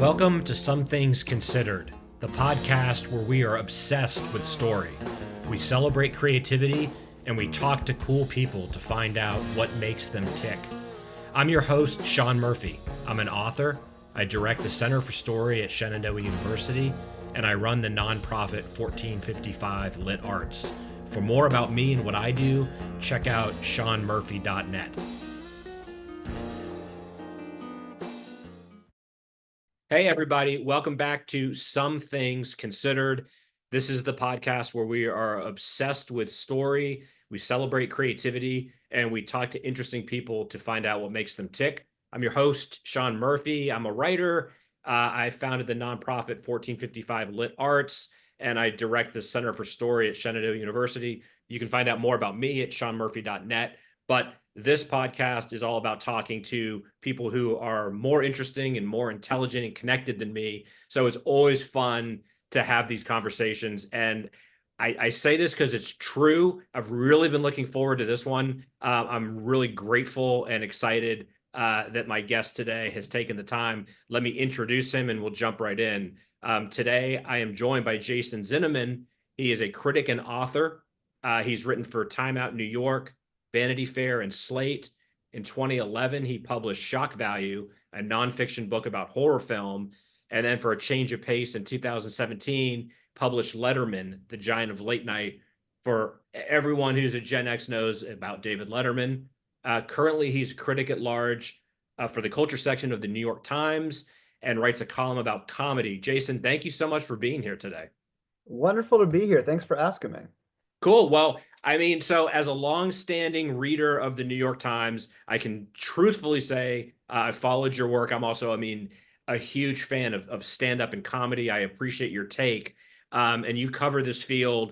Welcome to Some Things Considered, the podcast where we are obsessed with story. We celebrate creativity and we talk to cool people to find out what makes them tick. I'm your host, Sean Murphy. I'm an author. I direct the Center for Story at Shenandoah University, and I run the nonprofit 1455 Lit Arts. For more about me and what I do, check out seanmurphy.net. Hey, everybody. Welcome back to Some Things Considered. This is the podcast where we are obsessed with story, we celebrate creativity, and we talk to interesting people to find out what makes them tick. I'm your host, Sean Murphy. I'm a writer. I founded the nonprofit 1455 Lit Arts, and I direct the Center for Story at Shenandoah University. You can find out more about me at seanmurphy.net. But this podcast is all about talking to people who are more interesting and more intelligent and connected than me. So it's always fun to have these conversations. And I say this because it's true. I've really been looking forward to this one. I'm really grateful and excited that my guest today has taken the time. Let me introduce him and we'll jump right in. Today, I am joined by Jason Zinoman. He is a critic and author. He's written for Time Out New York, Vanity Fair, and Slate. In 2011, he published Shock Value, a nonfiction book about horror film. And then for a change of pace in 2017, published Letterman, the Giant of Late Night. For everyone who's a Gen X knows about David Letterman. Currently, he's a critic at large for the culture section of the New York Times and writes a column about comedy. Jason, thank you so much for being here today. Wonderful to be here. Thanks for asking me. Cool. Well, I mean, so as a long-standing reader of the New York Times, I can truthfully say I followed your work. I'm also, a huge fan of stand-up and comedy. I appreciate your take. And you cover this field,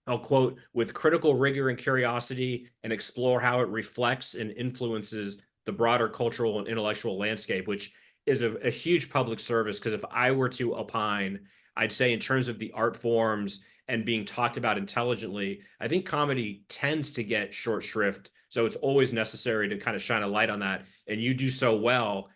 I'll quote, with critical rigor and curiosity, and explore how it reflects and influences the broader cultural and intellectual landscape, which is a huge public service. Because if I were to opine, I'd say in terms of the art forms and being talked about intelligently, I think comedy tends to get short shrift. So it's always necessary to kind of shine a light on that. And you do so well.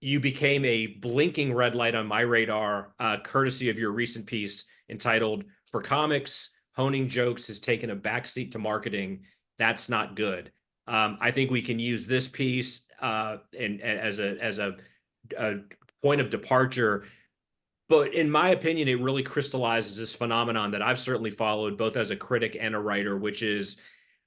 You became a blinking red light on my radar, courtesy of your recent piece entitled "For Comics, Honing Jokes has taken a backseat to marketing. That's not good." I think we can use this piece and as a point of departure. But in my opinion, it really crystallizes this phenomenon that I've certainly followed both as a critic and a writer, which is,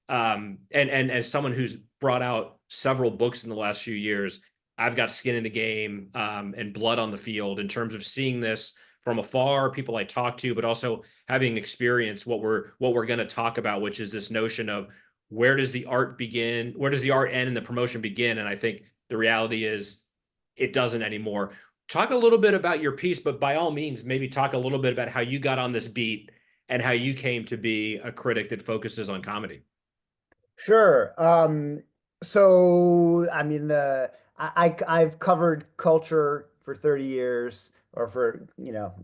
and as someone who's brought out several books in the last few years, I've got skin in the game and blood on the field in terms of seeing this from afar, people I talk to, but also having experienced what we're going to talk about, which is this notion of where does the art begin, where does the art end and the promotion begin? And I think the reality is it doesn't anymore. Talk a little bit about your piece, but by all means, maybe talk a little bit about how you got on this beat and how you came to be a critic that focuses on comedy. Sure. I've covered culture for 30 years, or for,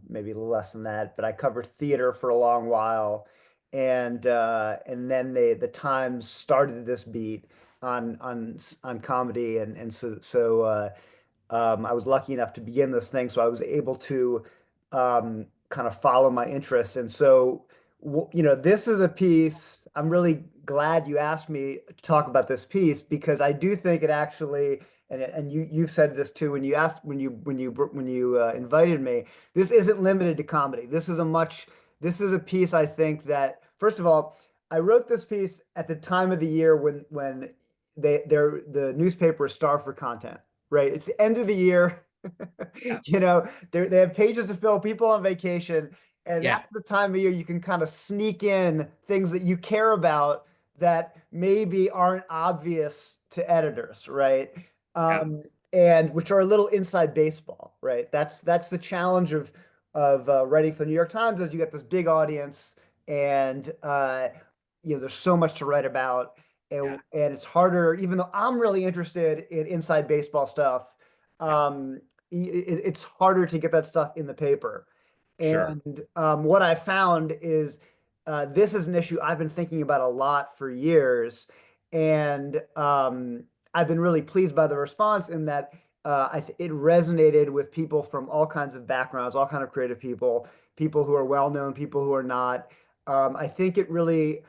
maybe less than that, but I covered theater for a long while. And then the Times started this beat on comedy, and I was lucky enough to begin this thing, so I was able to kind of follow my interests. And so, this is a piece. I'm really glad you asked me to talk about this piece because I do think it actually, and you said this too when you asked when you invited me. This isn't limited to comedy. This is a piece I think that, first of all, I wrote this piece at the time of the year when the newspaper is starved for content. Right. It's the end of the year. Yeah. They have pages to fill, people on vacation. And Yeah. that's the time of year you can kind of sneak in things that you care about that maybe aren't obvious to editors, right? Yeah. And which are a little inside baseball, right? That's the challenge of writing for the New York Times, is you get this big audience, and there's so much to write about. Yeah. And it's harder, even though I'm really interested in inside baseball stuff, Yeah. it's harder to get that stuff in the paper. Sure. And what I found is this is an issue I've been thinking about a lot for years. And I've been really pleased by the response, in that it resonated with people from all kinds of backgrounds, all kind of creative people, people who are well known, people who are not. I think it really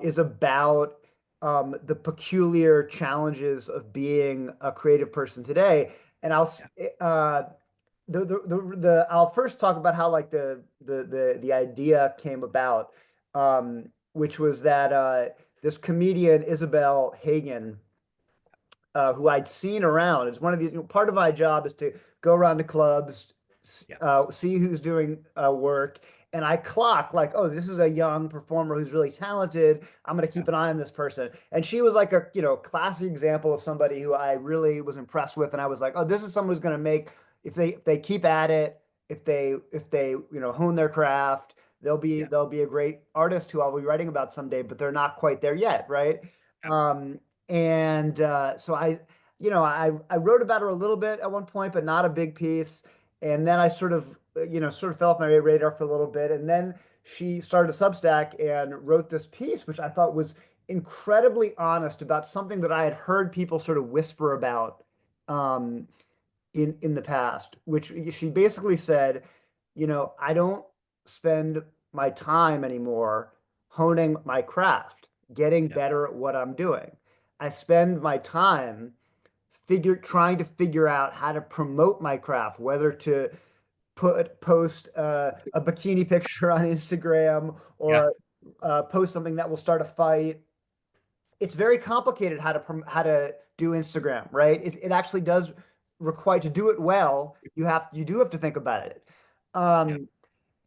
is about the peculiar challenges of being a creative person today. And Yeah. uh, I'll first talk about how like the idea came about, which was that this comedian Isabel Hagen, who I'd seen around. It's one of these, part of my job is to go around to clubs, Yeah. see who's doing work. And I clock like, oh, this is a young performer who's really talented. I'm going to Yeah. keep an eye on this person. And she was like a, classic example of somebody who I really was impressed with. And I was like, oh, this is someone who's going to make, if they keep at it, if they hone their craft, Yeah. they'll be a great artist who I'll be writing about someday, but they're not quite there yet, right? Yeah. And so I wrote about her a little bit at one point, but not a big piece. And then I sort of fell off my radar for a little bit. And then she started a Substack and wrote this piece, which I thought was incredibly honest about something that I had heard people sort of whisper about um, in the past, which she basically said, I don't spend my time anymore honing my craft, getting Yeah. better at what I'm doing. I spend my time trying to figure out how to promote my craft, whether to post a bikini picture on Instagram Yeah. or post something that will start a fight. It's very complicated how to do Instagram, right? It actually does require, to do it well, you do have to think about it. Yeah. Um,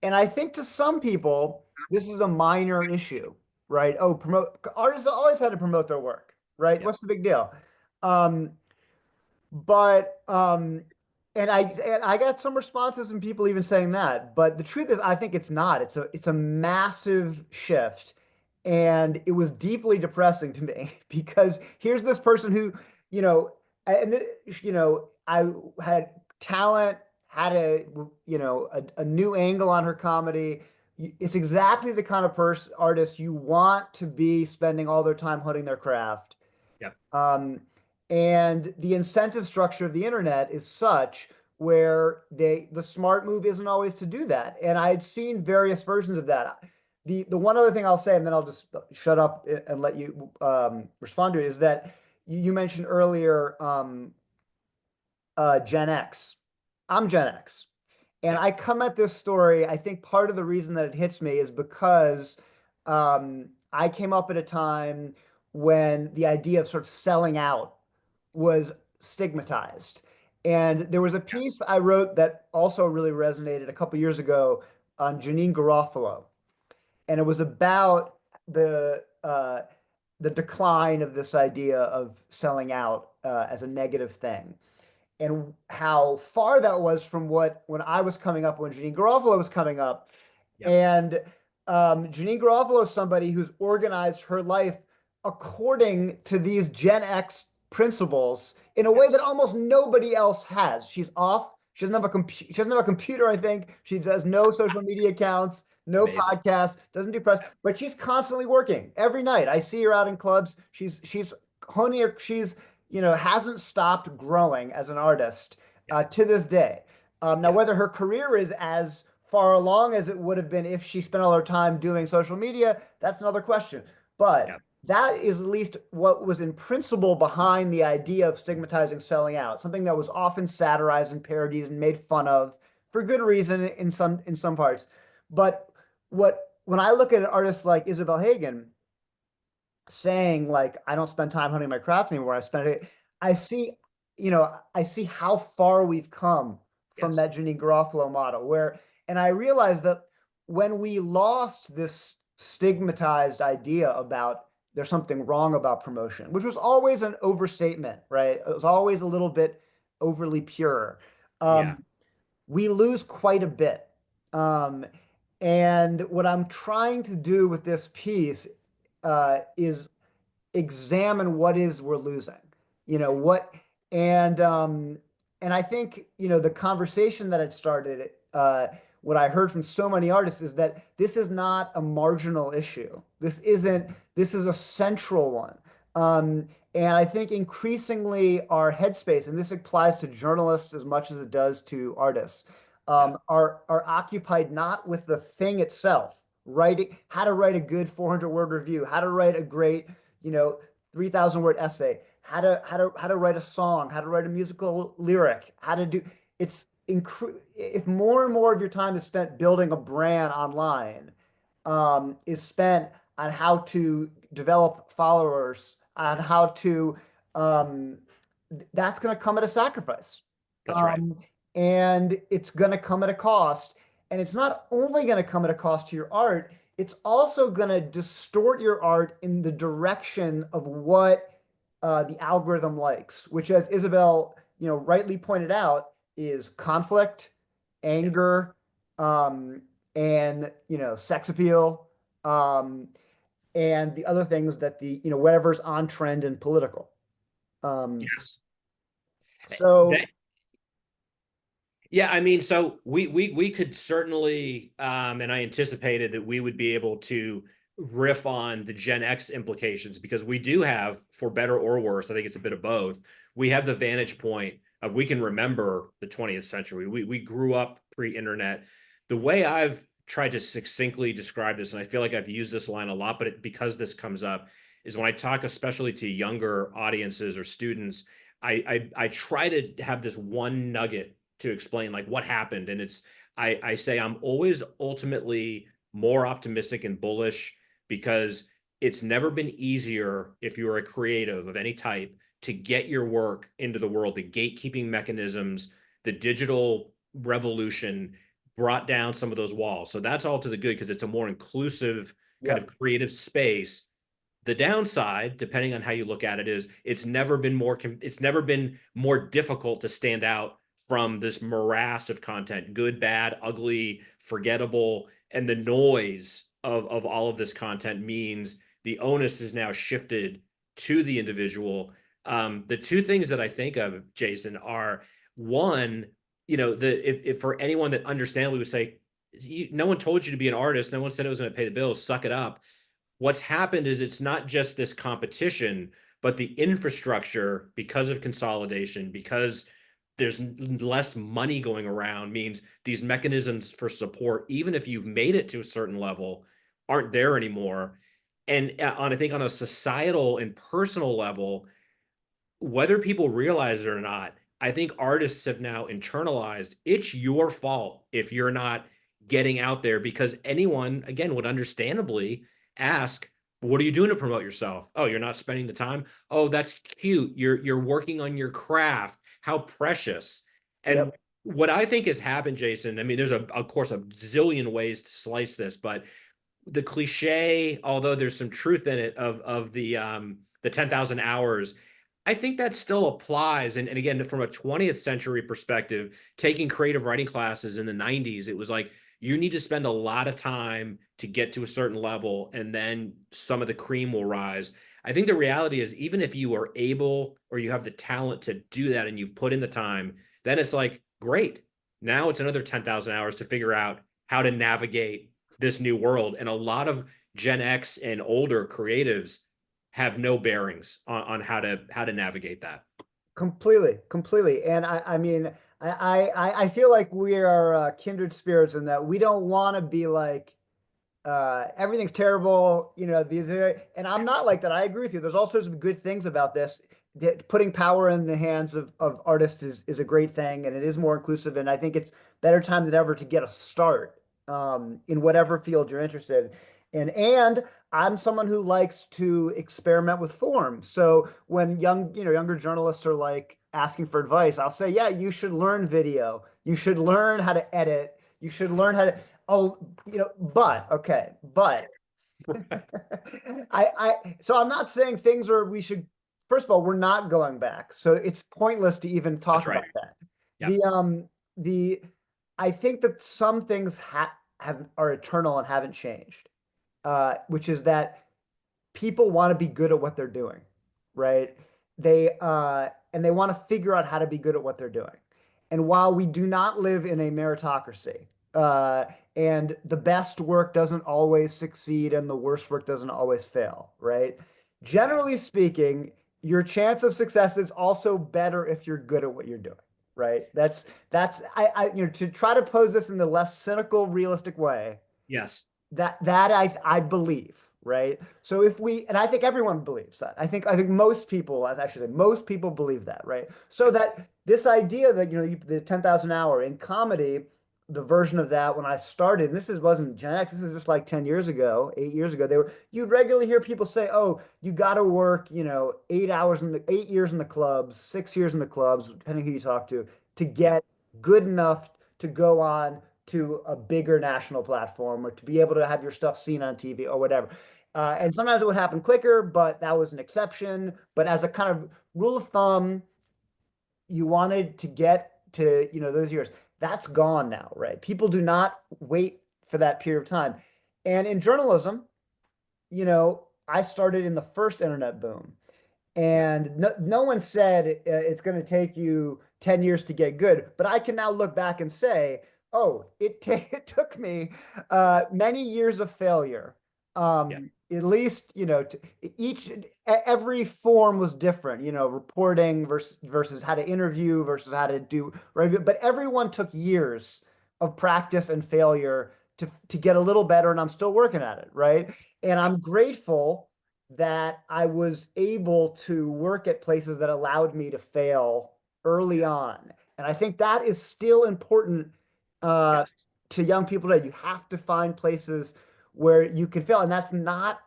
and I think to some people, this is a minor issue, right? Oh, promote artists always had to promote their work, right? Yeah. What's the big deal? Um, but and I got some responses from people even saying that. But the truth is, I think it's not. It's a massive shift, and it was deeply depressing to me because here's this person who, you know, and I had talent, had a new angle on her comedy. It's exactly the kind of person artist you want to be spending all their time honing their craft. Yeah. Um, and the incentive structure of the internet is such where the smart move isn't always to do that. And I had seen various versions of that. The one other thing I'll say, and then I'll just shut up and let you respond to it, is that you mentioned earlier Gen X. I'm Gen X. And Yeah. I come at this story, I think part of the reason that it hits me is because I came up at a time when the idea of sort of selling out was stigmatized. And there was a Yeah. piece I wrote that also really resonated a couple years ago on Janine Garofalo. And it was about the decline of this idea of selling out as a negative thing and how far that was from when I was coming up, when Janine Garofalo was coming up. Yeah. And Janine Garofalo is somebody who's organized her life according to these Gen X principles in a way that Yes. almost nobody else has. She's off. She doesn't have a computer, I think. She has no social media accounts, no Amazing. podcasts, doesn't do press, Yeah. but she's constantly working every night. I see her out in clubs. She's honing her, she's hasn't stopped growing as an artist Yeah. to this day. Now, Yeah. whether her career is as far along as it would have been if she spent all her time doing social media, that's another question. Yeah. But that is at least what was in principle behind the idea of stigmatizing selling out, something that was often satirized and parodied and made fun of for good reason in some parts. But when I look at an artist like Isabel Hagen, saying like I don't spend time honing my craft anymore. I see, I see how far we've come from Yes. that Janine Garofalo model and I realized that when we lost this stigmatized idea about there's something wrong about promotion, which was always an overstatement, right? It was always a little bit overly pure. Yeah. Um, we lose quite a bit. Um, and what I'm trying to do with this piece is examine what is we're losing. You know what, and and I think the conversation that had started. What I heard from so many artists is that this is not a marginal issue. This isn't. This is a central one. And I think increasingly our headspace, and this applies to journalists as much as it does to artists, Yeah, are occupied not with the thing itself, writing, how to write a good 400 word review, how to write a great, 3,000 word essay, how to write a song, how to write a musical lyric, how to do if more and more of your time is spent building a brand online, is spent on how to develop followers, on yes, how to um, that's going to come at a sacrifice. that's right. Um, and it's going to come at a cost. And it's not only going to come at a cost to your art, it's also going to distort your art in the direction of what the algorithm likes, which, as Isabel, rightly pointed out, is conflict, Yeah. anger, um, and sex appeal, um, and the other things that whatever's on trend and political. Um, Yes. so That, yeah, I mean, so we could certainly, and I anticipated that we would be able to riff on the Gen X implications because we do have, for better or worse, I think it's a bit of both. We have the vantage point of we can remember the 20th century. We grew up pre-internet. The way I've tried to succinctly describe this, and I feel like I've used this line a lot, but because this comes up, is when I talk, especially to younger audiences or students, I try to have this one nugget to explain like what happened. And I say I'm always ultimately more optimistic and bullish because it's never been easier if you're a creative of any type to get your work into the world. The gatekeeping mechanisms, the digital revolution brought down some of those walls. So that's all to the good because it's a more inclusive kind of yep, creative space. The downside, depending on how you look at it, is it's never been more difficult to stand out from this morass of content, good, bad, ugly, forgettable, and the noise of all of this content means the onus is now shifted to the individual. The two things that I think of, Jason, are one, if for anyone that understandably would say, no one told you to be an artist, no one said it was going to pay the bills, suck it up. What's happened is it's not just this competition, but the infrastructure, because of consolidation, because there's less money going around, means these mechanisms for support, even if you've made it to a certain level, aren't there anymore. And I think on a societal and personal level, whether people realize it or not, I think artists have now internalized it's your fault if you're not getting out there because anyone, again, would understandably ask, what are you doing to promote yourself? Oh, you're not spending the time. Oh, that's cute. You're working on your craft. How precious. And yep, what I think has happened, Jason, I mean, there's of course a zillion ways to slice this, but the cliche, although there's some truth in it of the 10,000 hours, I think that still applies. And again, from a 20th century perspective, taking creative writing classes in the 90s, it was like you need to spend a lot of time to get to a certain level, and then some of the cream will rise. I think the reality is, even if you are able or you have the talent to do that and you've put in the time, then it's like, great. Now it's another 10,000 hours to figure out how to navigate this new world. And a lot of Gen X and older creatives have no bearings on how to navigate that. completely, completely. And I mean, I feel like we are kindred spirits in that we don't want to be like, everything's terrible, and I'm not like that. I agree with you. There's all sorts of good things about this. Putting power in the hands of artists is a great thing, and it is more inclusive. And I think it's better time than ever to get a start in whatever field you're interested in. And I'm someone who likes to experiment with form. So when younger journalists are like asking for advice, I'll say, yeah, you should learn video. You should learn how to edit. You should learn how to. Oh, but so I'm not saying things are we should. First of all, we're not going back, so it's pointless to even That's talk right. about that. Yeah. The I think that some things have are eternal and haven't changed, which is that people want to be good at what they're doing, right? They want to figure out how to be good at what they're doing. And while we do not live in a meritocracy, and the best work doesn't always succeed and the worst work doesn't always fail, right? Generally speaking, your chance of success is also better if you're good at what you're doing, right? That's to try to pose this in the less cynical, realistic way. Yes. That I believe, right? So if we, and I think everyone believes that. I think most people, as I should say, most people believe that, right? So Yep. that this idea that the 10,000 hour in comedy, the version of that when I started, and wasn't Gen X, this is just like 10 years ago, 8 years ago, you'd regularly hear people say, "Oh, you got to work, 8 hours in the 8 years in the clubs, 6 years in the clubs, depending who you talk to Yep. get good enough to go on to a bigger national platform or to be able to have your stuff seen on TV or whatever." Yep. And sometimes it would happen quicker, but that was an exception. But as a kind of rule of thumb, you wanted to get to, those years. That's gone now, right? People do not wait for that period of time. And in journalism, I started in the first internet boom. Yep. And no one said it's going to take you 10 years to get good. But I can now look back and say, oh, it took me many years of failure. Yep. At least, every form was different, reporting versus how to interview versus how to do review. But everyone took years of practice and failure to get a little better. And I'm still working at it, right? And Yep. I'm grateful that I was able to work at places that allowed me to fail early Yep. on. And I think that is still important uh, Yes. to young people today. You have to find places where you can fail. And that's not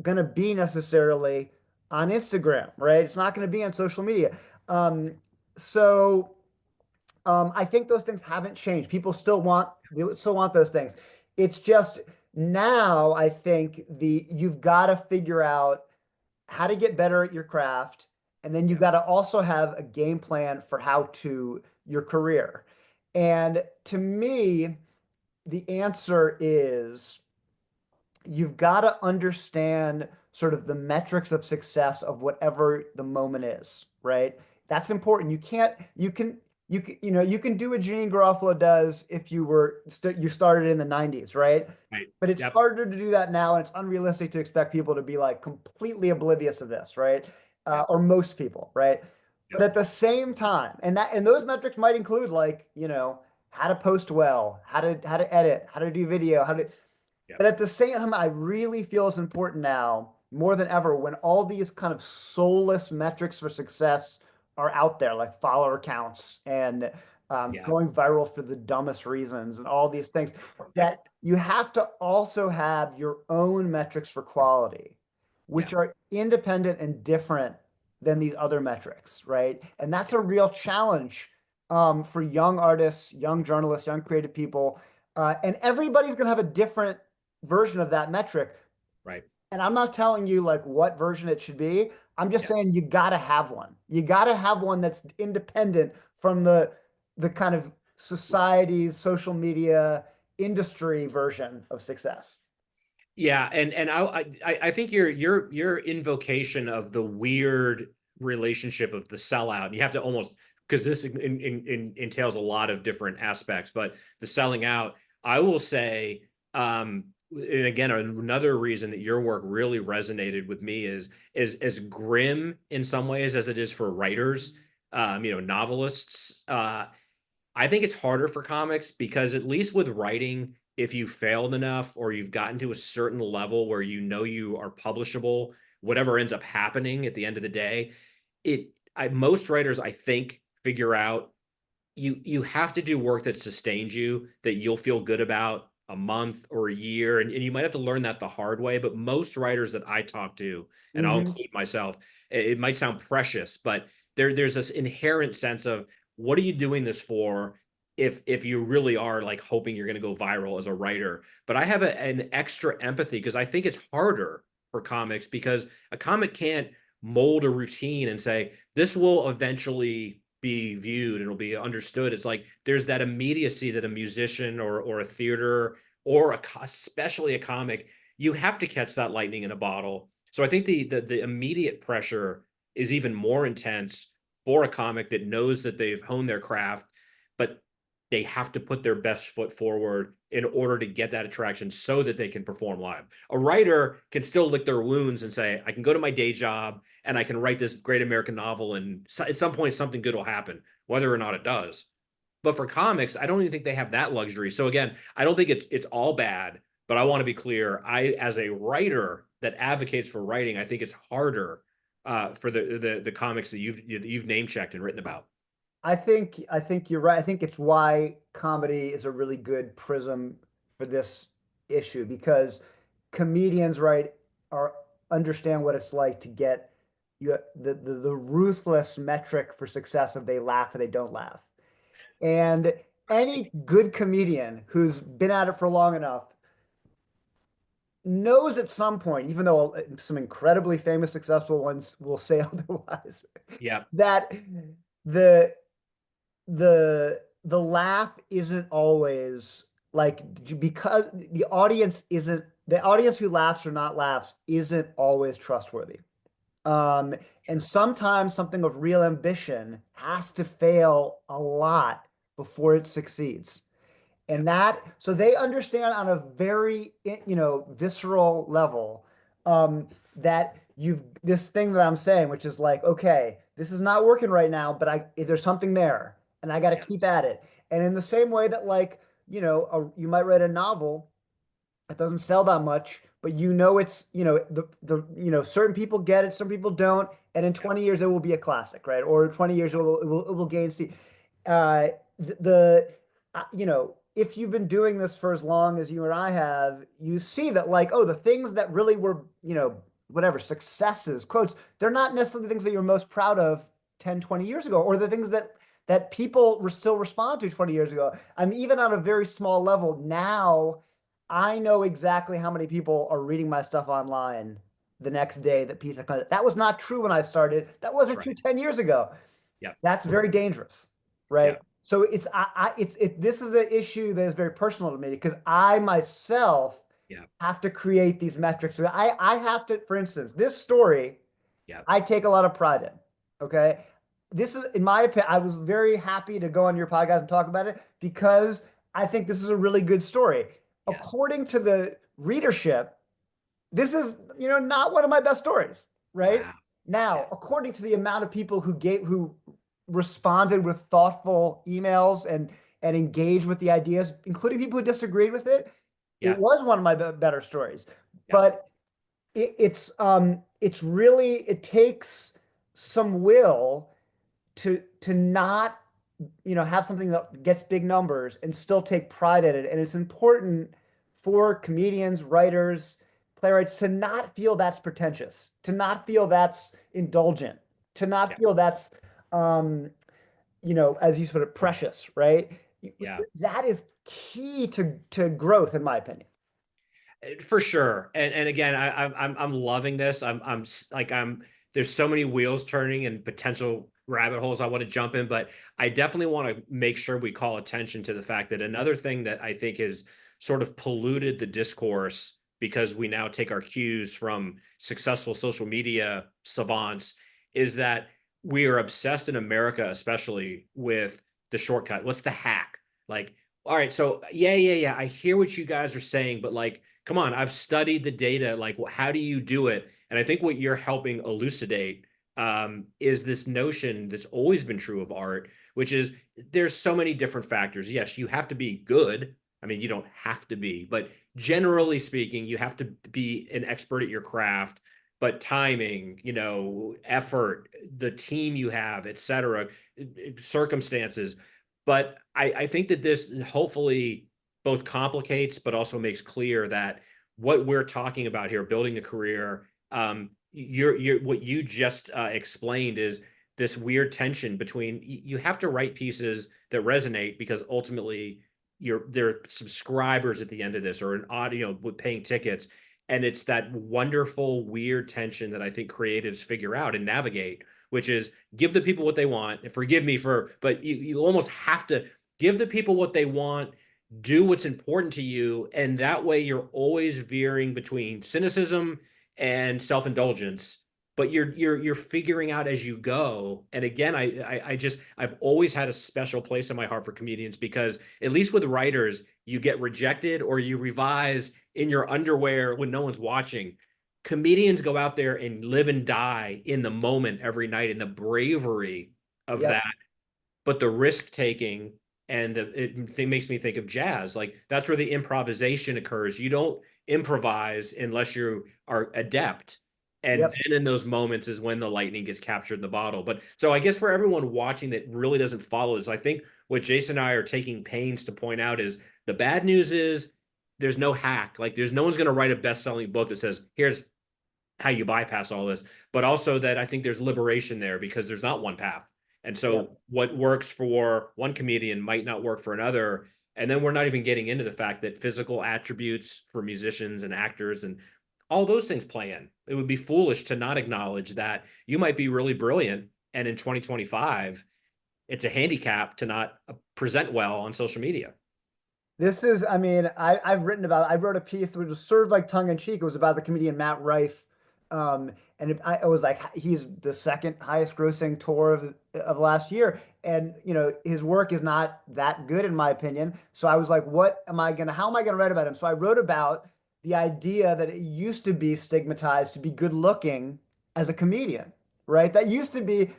going to be necessarily on Instagram, right? It's not going to be on social media. Um, so I think those things haven't changed. People still want those things. It's just now I think you've got to figure out how to get better at your craft, and then you've Yep. got to also have a game plan for how to your career. And to me, the answer is you've got to understand sort of the metrics of success of whatever the moment is, right? That's important. You can do what Jeanine Garofalo does if you started in the 90s, right? Right. But it's Yep. harder to do that now, and it's unrealistic to expect people to be like completely oblivious of this, right? Yep. Or most people, right? But Yep. at the same time, and those metrics might include like, how to post well, how to edit, how to do video, how to Yep. but at the same time, I really feel it's important now more than ever when all these kind of soulless metrics for success are out there, like follower counts and Yep. going viral for the dumbest reasons and all these things, that you have to also have your own metrics for quality, which Yep. are independent and different than these other metrics, right? And that's a Yep. real challenge for young artists, young journalists, young creative people. And everybody's going to have a different version of that metric. Right. And I'm not telling you like what version it should be. I'm just Yep. saying you got to have one. You got to have one that's independent from the kind of society's social media industry version of success. Yeah, and I think your invocation of the weird relationship of the sellout, and you have to almost, because this entails a lot of different aspects, but the selling out, I will say, and again, another reason that your work really resonated with me is as grim in some ways as it is for writers, novelists. I think it's harder for comics because at least with writing, if you failed enough or you've gotten to a certain level where you are publishable, whatever ends up happening at the end of the day, most writers I think figure out you have to do work that sustains you, that you'll feel good about a month or a year, and you might have to learn that the hard way. But most writers that I talk to, and I'll Hmm. include myself, it might sound precious, but there's this inherent sense of what are you doing this for if you really are like hoping you're going to go viral as a writer. But I have an extra empathy because I think it's harder for comics because a comic can't mold a routine and say this will eventually be viewed and it'll be understood. It's like there's that immediacy that a musician or a theater or especially a comic, you have to catch that lightning in a bottle. So I think the immediate pressure is even more intense for a comic that knows that they've honed their craft, but they have to put their best foot forward in order to get that attraction so that they can perform live. A writer can still lick their wounds and say, I can go to my day job and I can write this great American novel, and at some point something good will happen, whether or not it does. But for comics, I don't even think they have that luxury. So again, I don't think it's all bad, but I want to be clear. As a writer that advocates for writing, I think it's harder for the comics that you've name checked and written about. I think you're right. I think it's why comedy is a really good prism for this issue because comedians, right, are understand what it's like to get you the ruthless metric for success of they laugh or they don't laugh. And any good comedian who's been at it for long enough knows at some point, even though some incredibly famous, successful ones will say otherwise, Yeah, that the the laugh isn't always like because the audience who laughs or not laughs isn't always trustworthy. Um, and sure. sometimes something of real ambition has to fail a lot before it succeeds. Yeah, And that, so they understand on a very, visceral level, that this thing that I'm saying, which is like, okay, this is not working right now, but there's something there and I got to yeah, keep at it. And in the same way that like, you might write a novel it doesn't sell that much, but it's certain people get it, some people don't, and in yeah, 20 years it will be a classic, right? Or in 20 years it will gain steam. Uh, the if you've been doing this for as long as you and I have, you see that like oh the things that really were whatever successes quotes they're not necessarily the things that you're most proud of 10, 20 years ago, or the things that people still respond to 20 years ago. I mean, even on a very small level now I know exactly how many people are reading my stuff online the next day that piece of content. That was not true when I started. That that's wasn't true right. 10 years ago. Yeah, That's very dangerous, yeah, right? So this is an issue that is very personal to me because I myself yeah, have to create these metrics. So I have to, for instance, this story yeah, I take a lot of pride in. Okay. This is, in my opinion, I was very happy to go on your podcast and talk about it because I think this is a really good story. yes. According to the readership, this is, not one of my best stories, right? Wow. Yeah, Now, according to the amount of people who responded with thoughtful emails and engaged with the ideas, including people who disagreed with it, it yeah, was one of my better stories. yeah, But it's really it takes some will to not have something that gets big numbers and still take pride in it. And it's important for comedians, writers, playwrights to not feel that's pretentious, to not feel that's indulgent, to not yeah, feel that's um, as you put it, precious, right? yeah. That is key to growth, in my opinion. For sure. And again, I'm loving this. I'm there's so many wheels turning and potential rabbit holes I want to jump in, but I definitely want to make sure we call attention to the fact that another thing that I think has sort of polluted the discourse because we now take our cues from successful social media savants is that we are obsessed in America, especially with the shortcut. What's the hack? Like, all right, so yeah, I hear what you guys are saying, but like come on, I've studied the data. Like, how do you do it? And I think what you're helping elucidate is this notion that's always been true of art, which is there's so many different factors. Yes, you have to be good. I mean, you don't have to be, but generally speaking, you have to be an expert at your craft. But timing, effort, the team you have, et cetera, circumstances. But I think that this hopefully both complicates but also makes clear that what we're talking about here, building a career, you're what you just explained is this weird tension between you have to write pieces that resonate because ultimately they're subscribers at the end of this or an audio with paying tickets. And it's that wonderful, weird tension that I think creatives figure out and navigate, which is give the people what they want. And forgive me but you almost have to give the people what they want, do what's important to you, and that way you're always veering between cynicism and self-indulgence but you're figuring out as you go. And again, I've always had a special place in my heart for comedians because at least with writers, you get rejected or you revise in your underwear when no one's watching. Comedians go out there and live and die in the moment every night in the bravery of Yep. that, but the risk taking and it makes me think of jazz. Like that's where the improvisation occurs. You don't improvise unless you are adept. And Yep. then in those moments is when the lightning gets captured in the bottle. But so I guess for everyone watching that really doesn't follow this, I think what Jason and I are taking pains to point out is the bad news is there's no hack. Like there's no one's going to write a best-selling book that says, here's how you bypass all this, but also that I think there's liberation there because there's not one path. And so Yep. what works for one comedian might not work for another. And then we're not even getting into the fact that physical attributes for musicians and actors and all those things play in. It would be foolish to not acknowledge that you might be really brilliant. And in 2025, it's a handicap to not present well on social media. This is, I mean, I've written about, I wrote a piece which was sort of like tongue in cheek. It was about the comedian Matt Rife. And it was like he's the second highest grossing tour of last year. And, you know, his work is not that good, in my opinion. So I was like, how am I going to write about him? So I wrote about the idea that it used to be stigmatized to be good looking as a comedian, right? That used to be,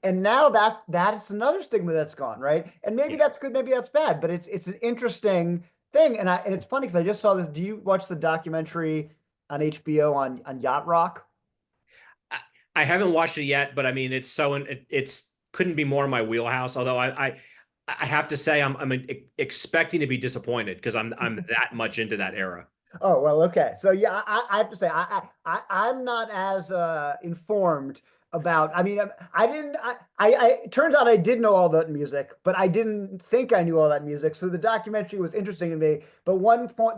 and now that's another stigma that's gone, right? And maybe Yeah. that's good, maybe that's bad, but it's an interesting thing. And it's funny because I just saw this. Do you watch the documentary on HBO on Yacht Rock? I, I haven't watched it yet, but I mean, it's couldn't be more in my wheelhouse. Although I have to say I'm expecting to be disappointed because I'm that much into that era. Oh, well, okay. So yeah, I have to say I'm not as informed about. I mean, I didn't. It turns out I did know all that music, but I didn't think I knew all that music. So the documentary was interesting to me. But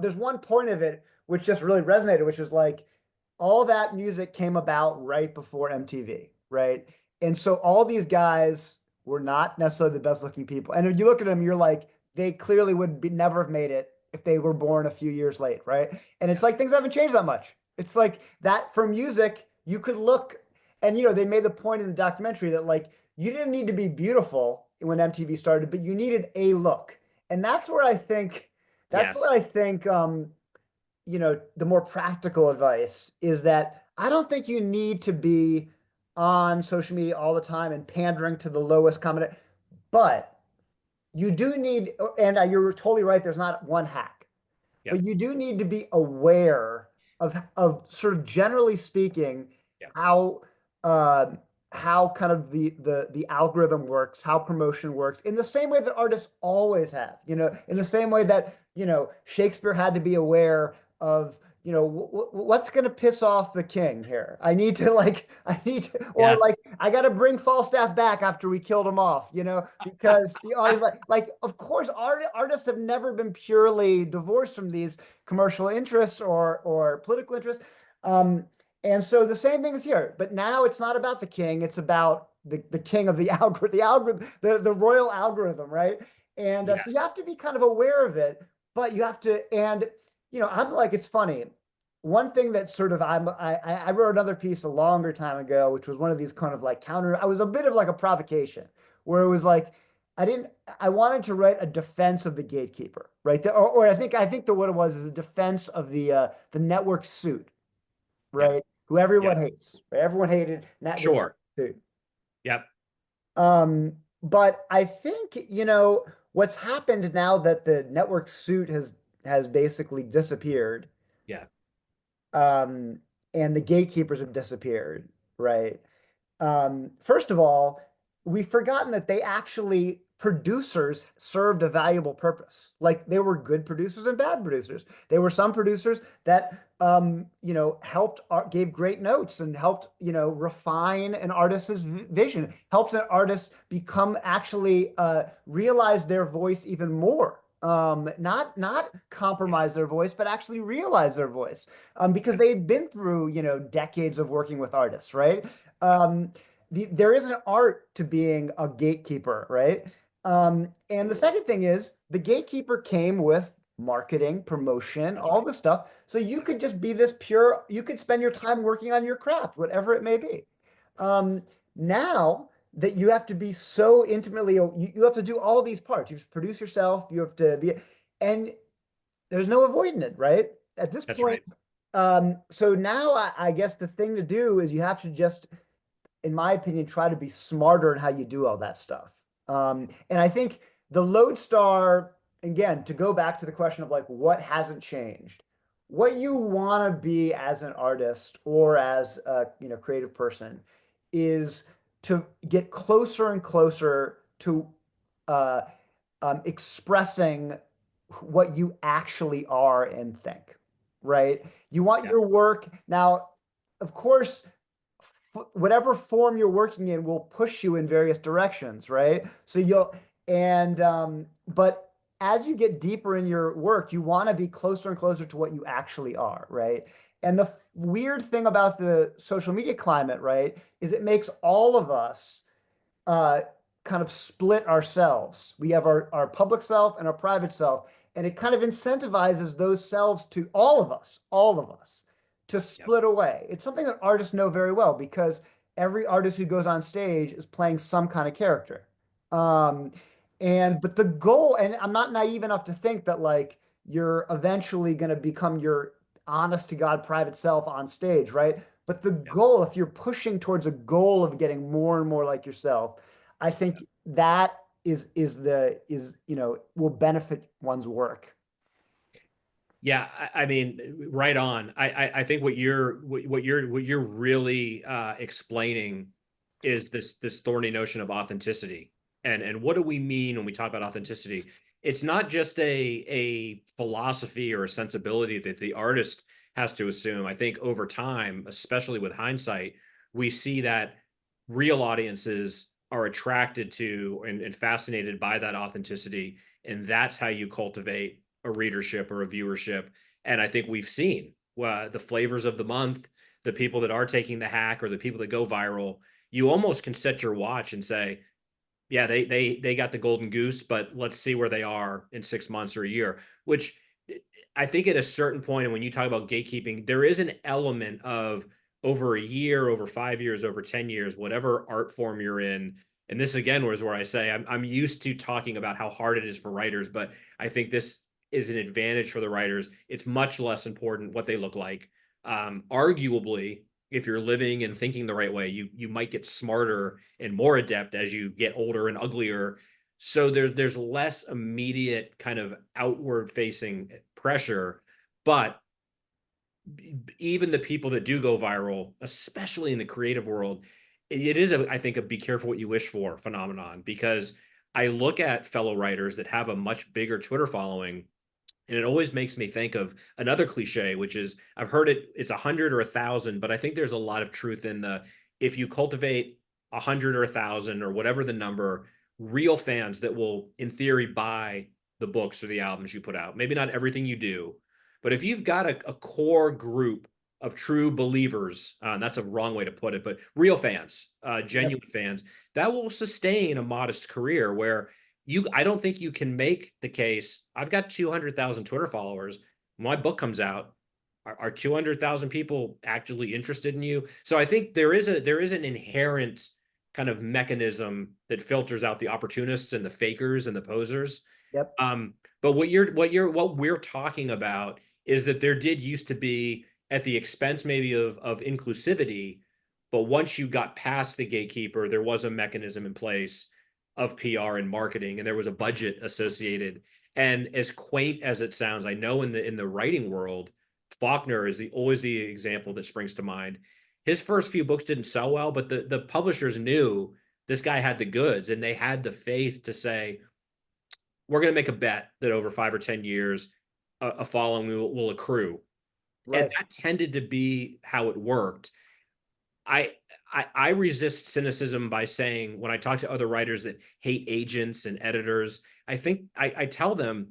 there's one point of it which just really resonated, which was like all that music came about right before MTV, right? And so all these guys were not necessarily the best looking people. And if you look at them, you're like, they clearly would never have made it if they were born a few years late, right? And it's Yeah. like things haven't changed that much. It's like that for music, you could look, and they made the point in the documentary that like you didn't need to be beautiful when MTV started, but you needed a look. And that's Yes. where I think the more practical advice is that I don't think you need to be on social media all the time and pandering to the lowest common, but you do need, and you're totally right, there's not one hack, Yep. but you do need to be aware of sort of generally speaking Yep. how uh, how kind of the algorithm works, how promotion works, in the same way that artists always have, in the same way that Shakespeare had to be aware of what's going to piss off the king here. Or like Yes. I got to bring Falstaff back after we killed him off, because the audience, like of course, artists have never been purely divorced from these commercial interests or political interests. Um, and so the same thing is here, but now it's not about the king; it's about the king of the algorithm, the royal algorithm, right? And Yeah. so you have to be kind of aware of it, but you have to, and I'm like, it's funny. One thing that sort of I wrote another piece a longer time ago, which was one of these kind of like counter. I was a bit of like a provocation, where it was like I didn't. I wanted to write a defense of the gatekeeper, right? Or I think what it was is a defense of the network suit, Yep. right? Who everyone Yes. hates, right? Everyone hated the Sure. suit. Yep. But I think, what's happened now that the network suit has basically disappeared, Yeah. um, and the gatekeepers have disappeared, right? First of all, we've forgotten that they actually producers served a valuable purpose. Like they were good producers and bad producers. There were some producers that helped gave great notes and helped refine an artist's vision, helped an artist become actually realize their voice even more. Not compromise their voice, but actually realize their voice, because Yep. they've been through decades of working with artists, right? Um, there is an art to being a gatekeeper, right? And the second thing is the gatekeeper came with marketing, promotion, That's all right. this stuff. So you could just be this pure, you could spend your time working on your craft, whatever it may be. Um, Now that you have to be so intimately, you have to do all these parts. You have to produce yourself, you have to be, and there's no avoiding it, right? At this That's point, right. so now I guess the thing to do is you have to just, in my opinion, try to be smarter in how you do all that stuff. And I think the lodestar, again, to go back to the question of like what hasn't changed, what you want to be as an artist or as a creative person is to get closer and closer to uh, expressing what you actually are and think, right? You want Yeah. your work now, of course, whatever form you're working in will push you in various directions, right? So you'll, and, but as you get deeper in your work, you want to be closer and closer to what you actually are, right? And the weird thing about the social media climate, right, is it makes all of us uh, kind of split ourselves. We have our public self and our private self, and it kind of incentivizes those selves to all of us, to Yep. split away. It's something that artists know very well because every artist who goes on stage is playing some kind of character. Um, Yeah. and but the goal, and I'm not naive enough to think that like you're eventually going to become your honest to God private self on stage, right? But the Yeah. goal, if you're pushing towards a goal of getting more and more like yourself, I think that is will benefit one's work. Yeah, I mean, right on. I think what you're really explaining is this thorny notion of authenticity. And what do we mean when we talk about authenticity? It's not just a philosophy or a sensibility that the artist has to assume. I think over time, especially with hindsight, we see that real audiences are attracted to and fascinated by that authenticity, and that's how you cultivate a readership or a viewership. And I think we've seen the flavors of the month, the people that are taking the hack or the people that go viral. You almost can set your watch and say, yeah, they got the golden goose, but let's see where they are in 6 months or a year. Which I think at a certain point, and when you talk about gatekeeping, there is an element of over a year, over 5 years, over 10 years, whatever art form you're in. And this again was where I say I'm used to talking about how hard it is for writers, but I think this is an advantage for the writers. It's much less important what they look like. Arguably, if you're living and thinking the right way, you might get smarter and more adept as you get older and uglier. So there's less immediate kind of outward facing pressure, but even the people that do go viral, especially in the creative world, it is I think a be careful what you wish for phenomenon, because I look at fellow writers that have a much bigger Twitter following, and it always makes me think of another cliche, which is I've heard it's 100 or 1,000, but I think there's a lot of truth in the if you cultivate 100 or 1,000 or whatever the number, real fans that will, in theory, buy the books or the albums you put out. Maybe not everything you do, but if you've got a core group of true believers, that's a wrong way to put it, but real fans, Yep. genuine fans, that will sustain a modest career where I don't think you can make the case. I've got 200,000 Twitter followers. My book comes out. Are 200,000 people actually interested in you? So I think there is an inherent kind of mechanism that filters out the opportunists and the fakers and the posers. Yep. But what we're talking about is that there did used to be, at the expense maybe of inclusivity, but once you got past the gatekeeper, there was a mechanism in place of PR and marketing, and there was a budget associated. And as quaint as it sounds, I know in the writing world, Faulkner is always the example that springs to mind. His first few books didn't sell well, but the publishers knew this guy had the goods, and they had the faith to say, we're going to make a bet that over 5 or 10 years, a following will accrue. And Right. that tended to be how it worked. I, I resist cynicism by saying, when I talk to other writers that hate agents and editors, I tell them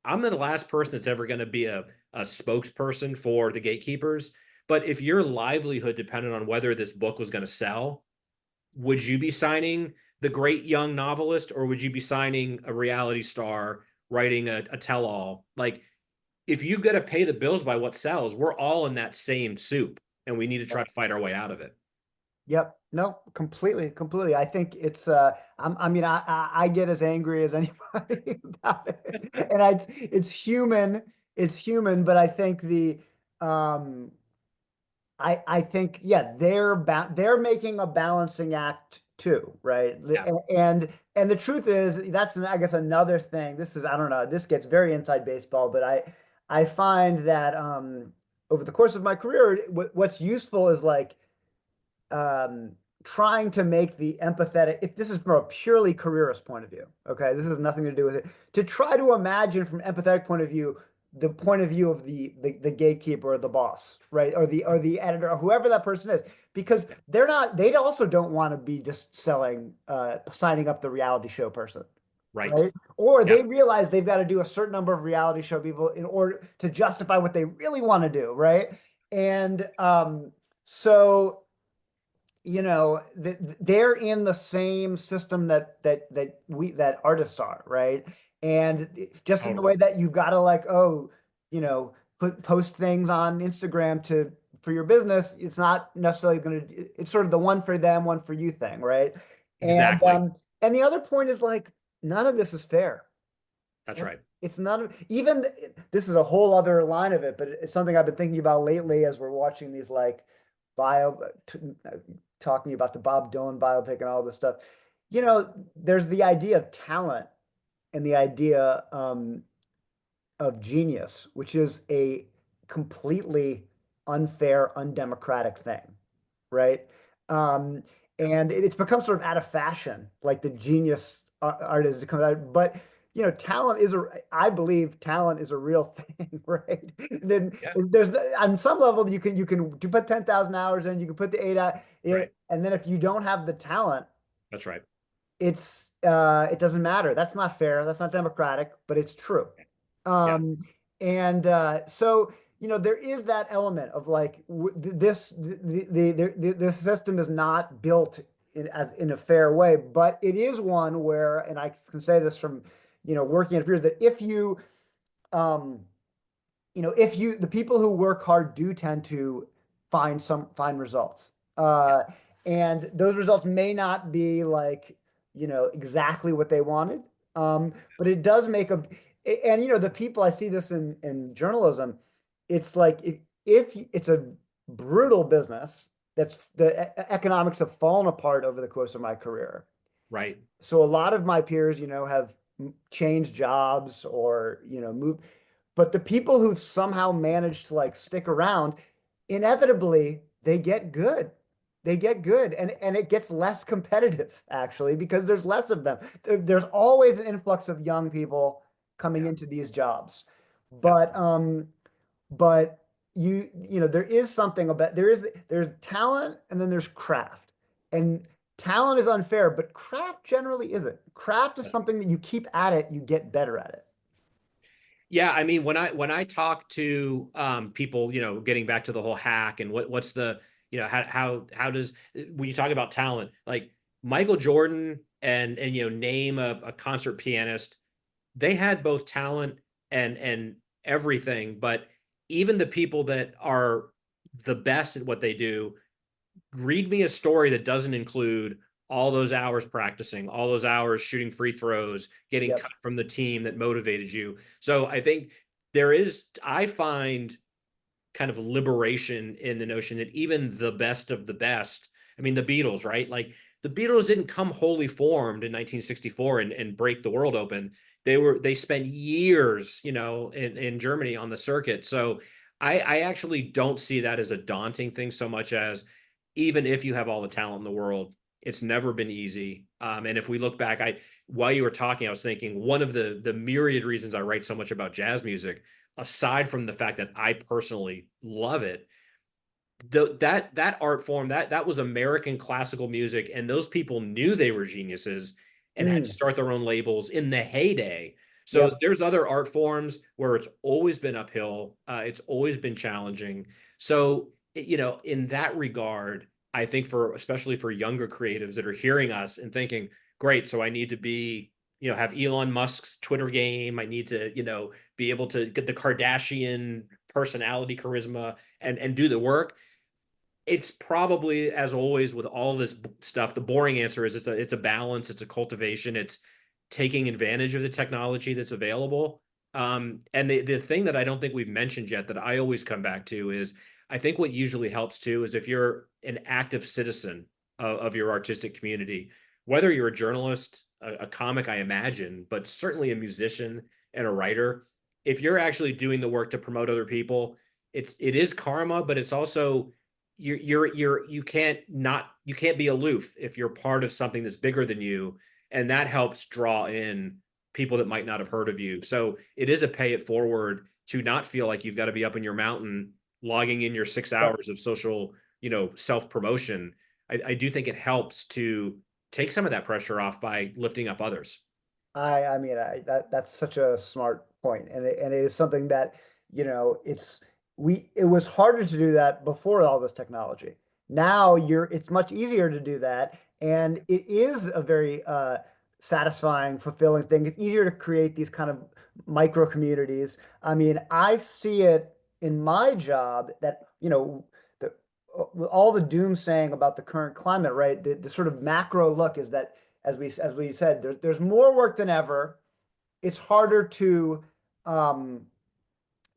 I'm the last person that's ever going to be a spokesperson for the gatekeepers. But if your livelihood depended on whether this book was going to sell, would you be signing the great young novelist, or would you be signing a reality star writing a tell-all? Like, if you got to pay the bills by what sells, we're all in that same soup, and we need to try to fight our way out of it. Yep. No, completely, completely. I think it's I mean I get as angry as anybody about it. And it's human, but I think the um I think yeah, they're making a balancing act too, right? Yeah. And the truth is that's I guess another thing. This is I don't know, this gets very inside baseball, but I find that over the course of my career what's useful is like um, trying to make the empathetic, if this is from a purely careerist point of view, okay, this has nothing to do with it, to try to imagine from an empathetic point of view, the point of view of the gatekeeper or the boss, right? Or the editor or whoever that person is, because they also don't want to be just selling, signing up the reality show person, Right. right? Or Yeah. they realize they've got to do a certain number of reality show people in order to justify what they really want to do, right? And so they're in the same system that artists are, right? And just in the way Totally. that you've got to like, oh, post things on Instagram to for your business, it's not necessarily going to, it's sort of the one for them, one for you thing, right? And Exactly. and the other point is like none of this is fair. That's right. It's not even this is a whole other line of it, but it's something I've been thinking about lately as we're watching these like bio talking about the Bob Dylan biopic and all this stuff. There's the idea of talent and the idea of genius, which is a completely unfair, undemocratic thing, right? Um, and it's become sort of out of fashion, like the genius artist to come out. But talent is I believe talent is a real thing, right? Then Yeah. there's on some level you put 10,000 hours in, you can put the 8 out, Right. and then if you don't have the talent, That's right. it doesn't matter. That's not fair. That's not democratic, but it's true. Yeah. Um, and so there is that element of like this system is not built in a fair way, but it is one where, and I can say this from working at peers, that um, if the people who work hard do tend to find results. Yeah. And those results may not be like, exactly what they wanted. But it does make and the people I see this in journalism, it's like if it's a brutal business that's the economics have fallen apart over the course of my career. Right. So a lot of my peers, have changed jobs or, moved, but the people who've somehow managed to like stick around, inevitably they get good. They get good and it gets less competitive actually because there's less of them. There's always an influx of young people coming Yeah. into these jobs. Yeah. But there is something about there's talent and then there's craft. And talent is unfair, but craft generally isn't. Craft is something that you keep at it, you get better at it. Yeah, I mean, when I talk to people, getting back to the whole hack and what's the, how does when you talk about talent, like Michael Jordan and name a concert pianist, they had both talent and everything, but even the people that are the best at what they do, read me a story that doesn't include all those hours practicing, all those hours shooting free throws, getting Yep. cut from the team that motivated you. So I think I find kind of liberation in the notion that even the best of the best, I mean, the Beatles, right? Like the Beatles didn't come wholly formed in 1964 and break the world open. They spent years, in Germany on the circuit. So I actually don't see that as a daunting thing so much as even if you have all the talent in the world, it's never been easy. And if we look back, while you were talking, I was thinking one of the myriad reasons I write so much about jazz music, aside from the fact that I personally love it, that art form that was American classical music, and those people knew they were geniuses and had to Mm, start their own labels in the heyday. So yep. there's other art forms where it's always been uphill, it's always been challenging. So in that regard, I think for especially for younger creatives that are hearing us and thinking, great, so I need to be have Elon Musk's Twitter game. Might need to, be able to get the Kardashian personality charisma and do the work. It's probably, as always with all this stuff, the boring answer is it's a balance, it's a cultivation, it's taking advantage of the technology that's available. And the thing that I don't think we've mentioned yet that I always come back to is I think what usually helps too is if you're an active citizen of your artistic community, whether you're a journalist, a comic, I imagine, but certainly a musician and a writer, if you're actually doing the work to promote other people, it is karma, but it's also you can't be aloof if you're part of something that's bigger than you, and that helps draw in people that might not have heard of you. So it is a pay it forward to not feel like you've got to be up in your mountain logging in your 6 hours of social, self promotion. I do think it helps to take some of that pressure off by lifting up others. I mean, that's such a smart point, and it is something that, it was harder to do that before all this technology. Now it's much easier to do that, and it is a very satisfying, fulfilling thing. It's easier to create these kind of micro communities. I mean, I see it in my job that, the, with all the doomsaying about the current climate, right? The sort of macro look is that as we said, there's more work than ever. It's harder to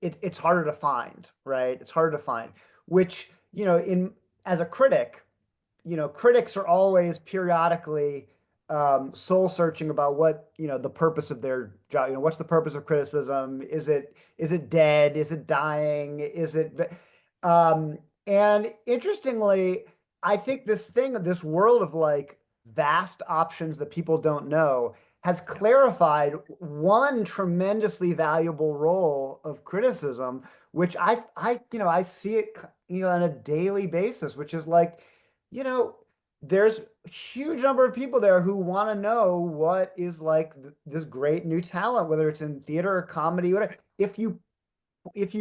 it's harder to find, right? It's harder to find, which, in as a critic, critics are always periodically soul searching about what, the purpose of their job. What's the purpose of criticism? Is it dead? Is it dying? Is it um, and interestingly, I think this world of like vast options that people don't know has clarified one tremendously valuable role of criticism, which I see it, on a daily basis, which is like, you know, there's a huge number of people there who want to know what is like this great new talent, whether it's in theater or comedy, whatever. If you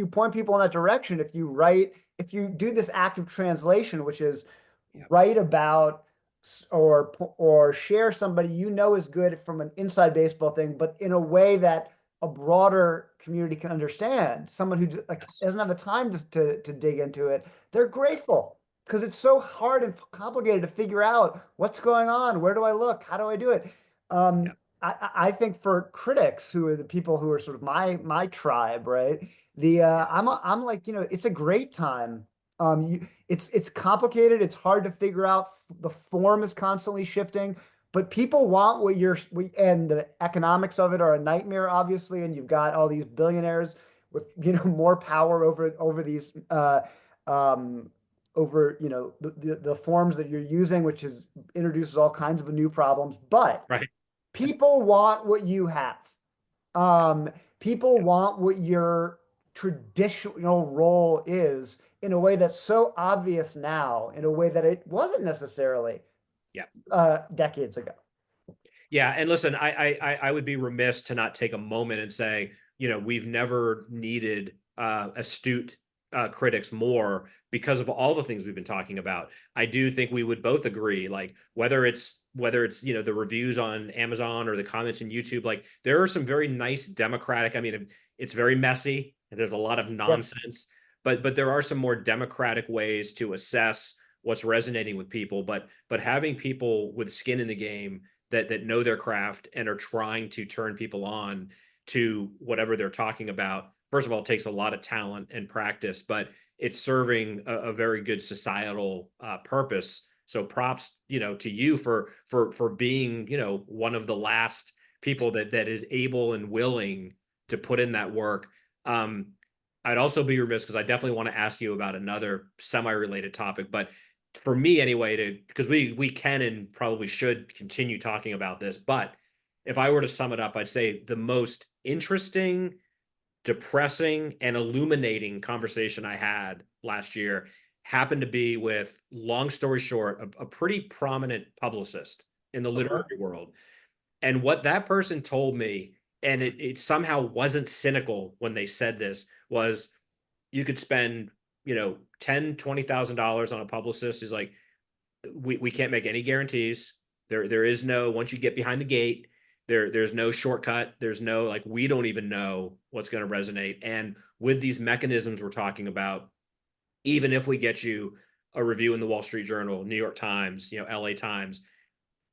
point people in that direction, if you do this active translation, which is Yeah. write about or share somebody is good from an inside baseball thing, but in a way that a broader community can understand. Someone who like Yes. doesn't have the time to dig into it, they're grateful because it's so hard and complicated to figure out what's going on. Where do I look? How do I do it? Um, Yeah. I think for critics who are the people who are sort of my tribe, right? Yeah. I'm like, it's a great time. It's complicated. It's hard to figure out. The form is constantly shifting, but people want and the economics of it are a nightmare, obviously. And you've got all these billionaires with, more power over these um, over, the forms that you're using, which introduces all kinds of new problems. But Right. people want what you have. Um, People Yeah. want what your traditional role is in a way that's so obvious now, in a way that it wasn't necessarily Yeah. decades ago. Yeah, and listen, I would be remiss to not take a moment and say, we've never needed astute critics more because of all the things we've been talking about. I do think we would both agree, like whether it's the reviews on Amazon or the comments in YouTube, like there are some very nice democratic. I mean, it's very messy. There's a lot of Yep. nonsense, but there are some more democratic ways to assess what's resonating with people. But having people with skin in the game that know their craft and are trying to turn people on to whatever they're talking about. First of all, it takes a lot of talent and practice, but it's serving a very good societal purpose. So props, to you for being, one of the last people that is able and willing to put in that work. I'd also be remiss because I definitely want to ask you about another semi-related topic, but for me anyway, because we can and probably should continue talking about this, but if I were to sum it up, I'd say the most interesting, depressing, and illuminating conversation I had last year happened to be with, long story short, a pretty prominent publicist in the Okay. literary world. And what that person told me, and it somehow wasn't cynical when they said this, was you could spend, $10,000, $20,000 on a publicist. Is like, we can't make any guarantees. There is no, once you get behind the gate, There's no shortcut. There's no like we don't even know what's going to resonate. And with these mechanisms we're talking about, even if we get you a review in the Wall Street Journal, New York Times, LA Times,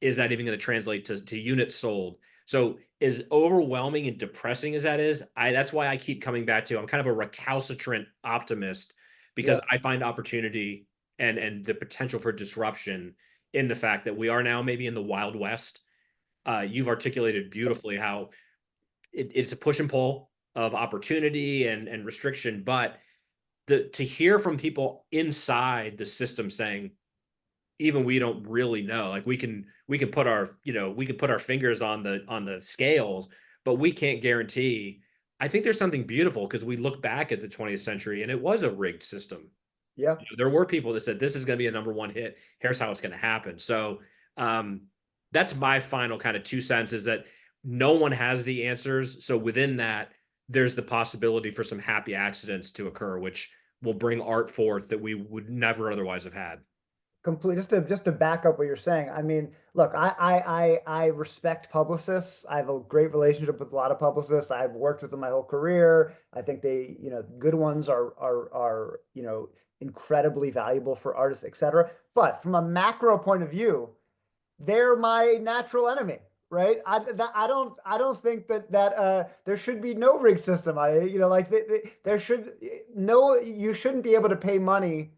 is that even going to translate to units sold? So as overwhelming and depressing as that is, that's why I keep coming back to I'm kind of a recalcitrant optimist because Yeah. I find opportunity and the potential for disruption in the fact that we are now maybe in the Wild West. You've articulated beautifully how it's a push and pull of opportunity and restriction, but to hear from people inside the system saying, even we don't really know. Like we can put our we can put our fingers on the scales, but we can't guarantee. I think there's something beautiful because we look back at the 20th century and it was a rigged system. Yeah. There were people that said this is going to be a number one hit. Here's how it's going to happen. So um, that's my final kind of 2 cents is that no one has the answers. So within that, there's the possibility for some happy accidents to occur, which will bring art forth that we would never otherwise have had. Complete. Just to back up what you're saying. I mean, look, I respect publicists. I have a great relationship with a lot of publicists. I've worked with them my whole career. I think they, good ones are incredibly valuable for artists, etc. But from a macro point of view, they're my natural enemy, right? I don't think that there should be no rig system. Like there should no you shouldn't be able to pay money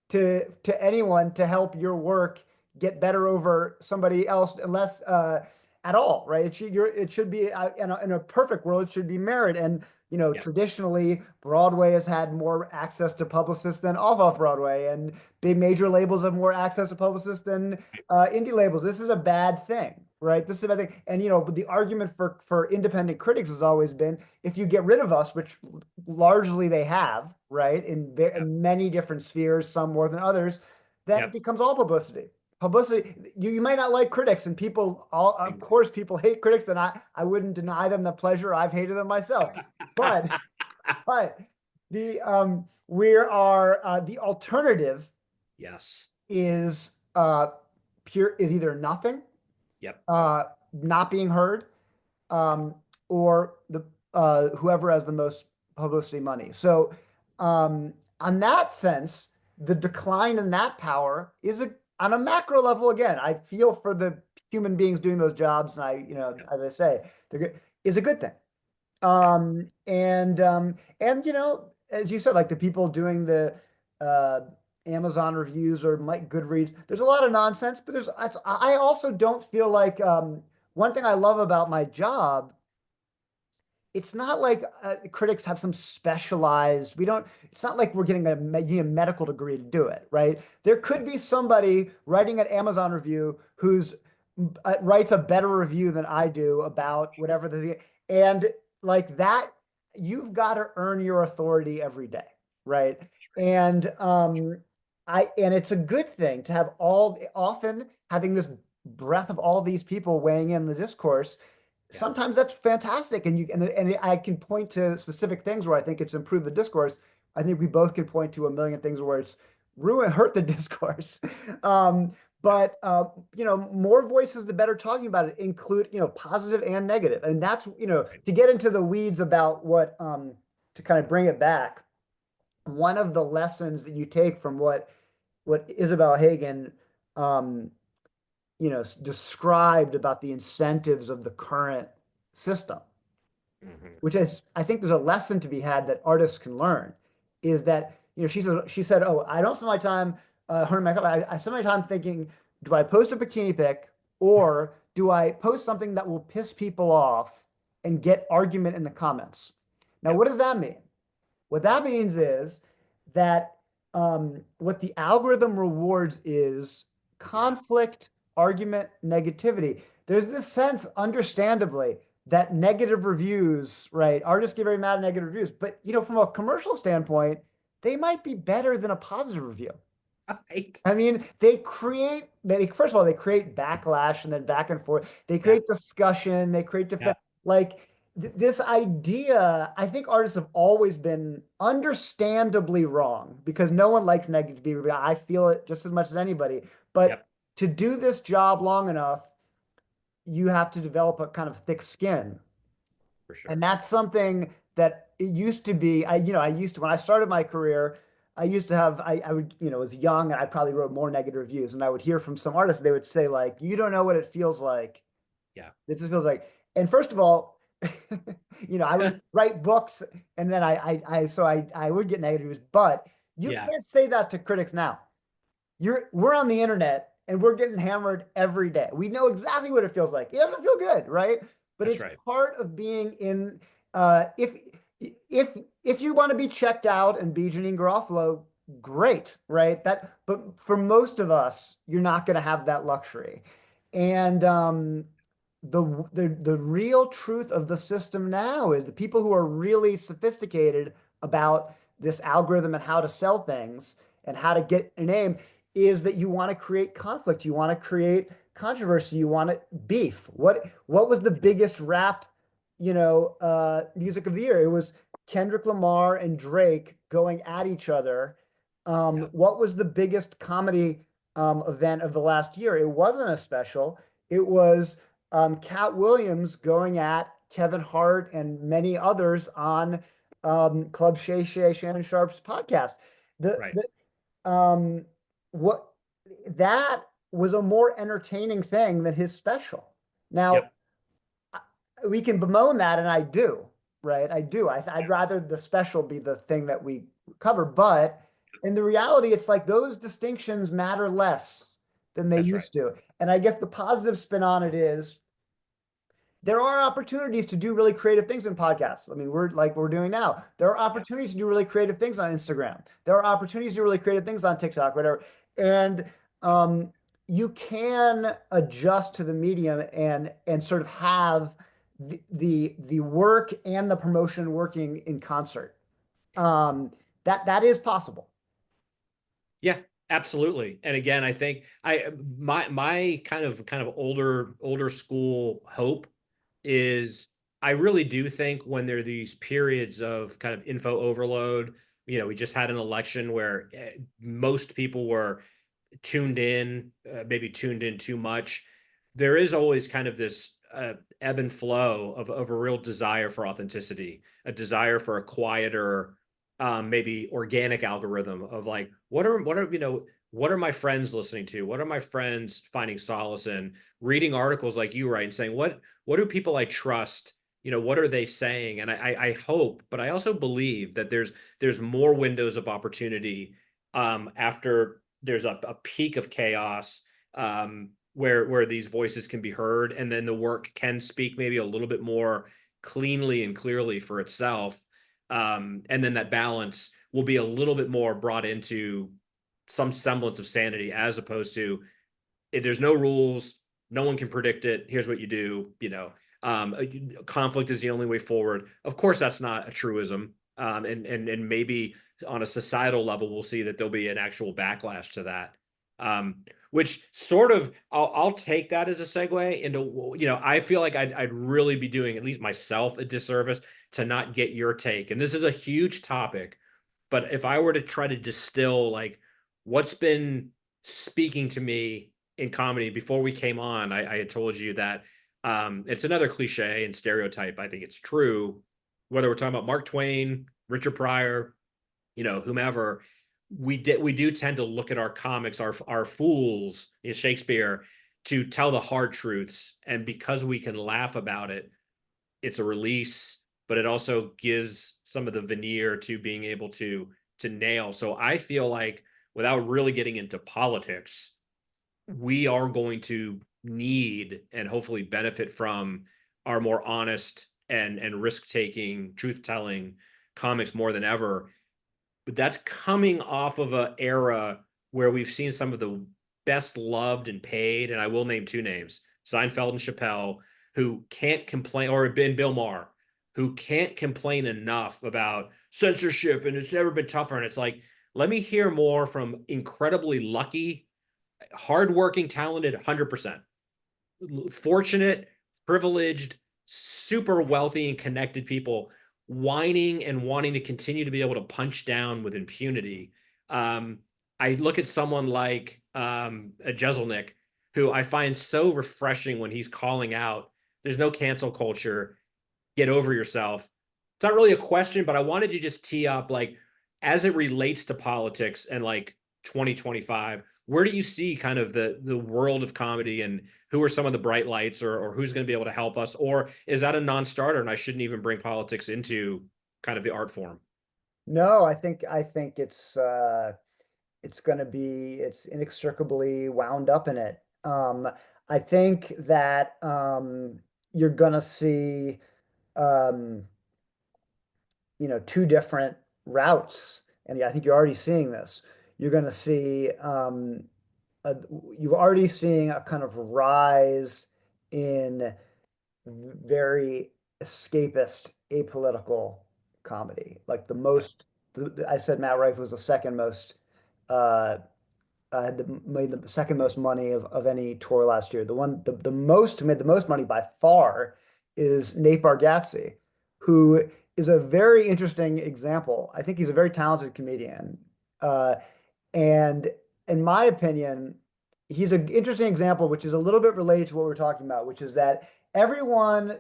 to anyone to help your work get better over somebody else unless at all, right? It should be in a perfect world, it should be merit. And Yeah. traditionally, Broadway has had more access to publicists than off Broadway, and big major labels have more access to publicists than indie labels. This is a bad thing, right? This is a bad thing. And the argument for independent critics has always been if you get rid of us, which largely they have, right, Yep. in many different spheres, some more than others, then it Yep. becomes all publicity. Publicity, you might not like critics, and of course, people hate critics, and I wouldn't deny them the pleasure. I've hated them myself. But but the alternative Yes. is is either nothing, Yep. not being heard, um, or the whoever has the most publicity money. So, on that sense, the decline in that power is on a macro level. Again, I feel for the human beings doing those jobs, and Yep. as I say, they're good, is a good thing. Yep. And as you said, like the people doing the uh, Amazon reviews or Mike Goodreads, there's a lot of nonsense, but I also don't feel like one thing I love about my job, it's not like critics have some specialized, it's not like we're getting a medical degree to do it, right? There could be somebody writing an Amazon review who's writes a better review than I do about whatever and like that, you've got to earn your authority every day, right? And and it's a good thing to have often having this breadth of all these people weighing in the discourse. Yeah. Sometimes that's fantastic, and I can point to specific things where I think it's improved the discourse. I think we both can point to a million things where it's hurt the discourse. um, but more voices, the better talking about it, include positive and negative, and that's Right. to get into the weeds about what to kind of bring it back. One of the lessons that you take from what Isabel Hagen um, described about the incentives of the current system, Mhm. which is, I think there's a lesson to be had that artists can learn, is that, she said, oh, I don't spend my time, her and I spend my time thinking, do I post a bikini pic or do I post something that will piss people off and get argument in the comments? Now, Yep. what does that mean? What that means is that what the algorithm rewards is Yeah. conflict, argument, negativity. There's this sense, understandably, that negative reviews, right? Artists get very mad at negative reviews, but from a commercial standpoint, they might be better than a positive review. Right. I mean, first of all, they create backlash and then back and forth. They Yeah. create discussion, they create Yeah. defense. Like this idea, I think artists have always been understandably wrong because no one likes negativity. I feel it just as much as anybody. But Yep. to do this job long enough, you have to develop a kind of thick skin. For And sure. that's something that it used to be. I used to, when I started my career, I used to have, I would, was young and I probably wrote more negative reviews. And I would hear from some artists, they would say, like, you don't know what it feels like. Yeah. It just feels like, and first of all, I would write books and then I would get negative reviews, but you Yeah, can't say that to critics now. We're on the internet and we're getting hammered every day. We know exactly what it feels like. It doesn't feel good, right? But that's it's right. part of being in if you want to be checked out and be Janine Garofalo, great, right? But for most of us, you're not going to have that luxury. And the real truth of the system now is the people who are really sophisticated about this algorithm and how to sell things and how to get a name is that you want to create conflict, you want to create controversy, you want to beef. What was the biggest rap, music of the year? It was Kendrick Lamar and Drake going at each other. Yeah. What was the biggest comedy event of the last year? It wasn't a special. It was Cat Williams going at Kevin Hart and many others on Club Shay Shay Shannon Sharp's podcast. The Right. the what that was a more entertaining thing than his special. Now Yep. we can bemoan that, and I do, right? I do. I'd rather the special be the thing that we cover, but in the reality, it's like those distinctions matter less than they That's right. used to. And I guess the positive spin on it is there are opportunities to do really creative things in podcasts. I mean, we're like we're doing now. There are Yeah. opportunities to do really creative things on Instagram. There are opportunities to do really creative things on TikTok, whatever. And you can adjust to the medium and sort of have the work and the promotion working in concert. That is possible. Yeah, absolutely. And again, I think my kind of older school hope is I really do think when there are these periods of kind of info overload, we just had an election where most people were tuned in, maybe tuned in too much. There is always kind of this ebb and flow of a real desire for authenticity, a desire for a quieter, maybe organic algorithm of like, what are my friends listening to? What are my friends finding solace in? Reading articles like you write and saying, what do people I trust? What are they saying? And I hope, but I also believe that there's more windows of opportunity after there's a peak of chaos where these voices can be heard, and then the work can speak maybe a little bit more cleanly and clearly for itself. And then that balance will be a little bit more brought into some semblance of sanity, as opposed to if there's no rules, no one can predict it. Here's what you do. Conflict is the only way forward. Of course, that's not a truism. And maybe on a societal level, we'll see that there'll be an actual backlash to that. Which sort of I'll take that as a segue into, I feel like I'd really be doing at least myself a disservice to not get your take. And this is a huge topic, but if I were to try to distill like what's been speaking to me in comedy before we came on, I had told you that it's another cliche and stereotype. I think it's true. Whether we're talking about Mark Twain, Richard Pryor, whomever, we do tend to look at our comics, our fools, Shakespeare, to tell the hard truths, and because we can laugh about it, it's a release, but it also gives some of the veneer to being able to nail. So I feel like without really getting into politics, we are going to need and hopefully benefit from our more honest and risk taking, truth telling comics more than ever. But that's coming off of an era where we've seen some of the best loved and paid, and I will name two names: Seinfeld and Chappelle, who can't complain, or Ben Bill Maher, who can't complain enough about censorship, and it's never been tougher. And it's like, let me hear more from incredibly lucky, hardworking, talented, 100%, fortunate, privileged, super wealthy, and connected people whining and wanting to continue to be able to punch down with impunity. I look at someone like a Jeselnik, who I find so refreshing when he's calling out, there's no cancel culture, get over yourself. It's not really a question, but I wanted to just tee up like as it relates to politics and like 2025, where do you see kind of the world of comedy and who are some of the bright lights or who's going to be able to help us? Or is that a non-starter and I shouldn't even bring politics into kind of the art form? No, I think it's going to be it's inextricably wound up in it. I think that you're going to see um, two different routes, and yeah, I think you're already seeing this. You're going to see a, you're already seeing a kind of rise in very escapist, apolitical comedy. Like the most, I said Matt Rife was the second most, uh, had made the second most money of any tour last year. The most who made the most money by far is Nate Bargatze, who is a very interesting example. I think he's a very talented comedian. Uh, and in my opinion, he's an interesting example, which is a little bit related to what we're talking about, which is that everyone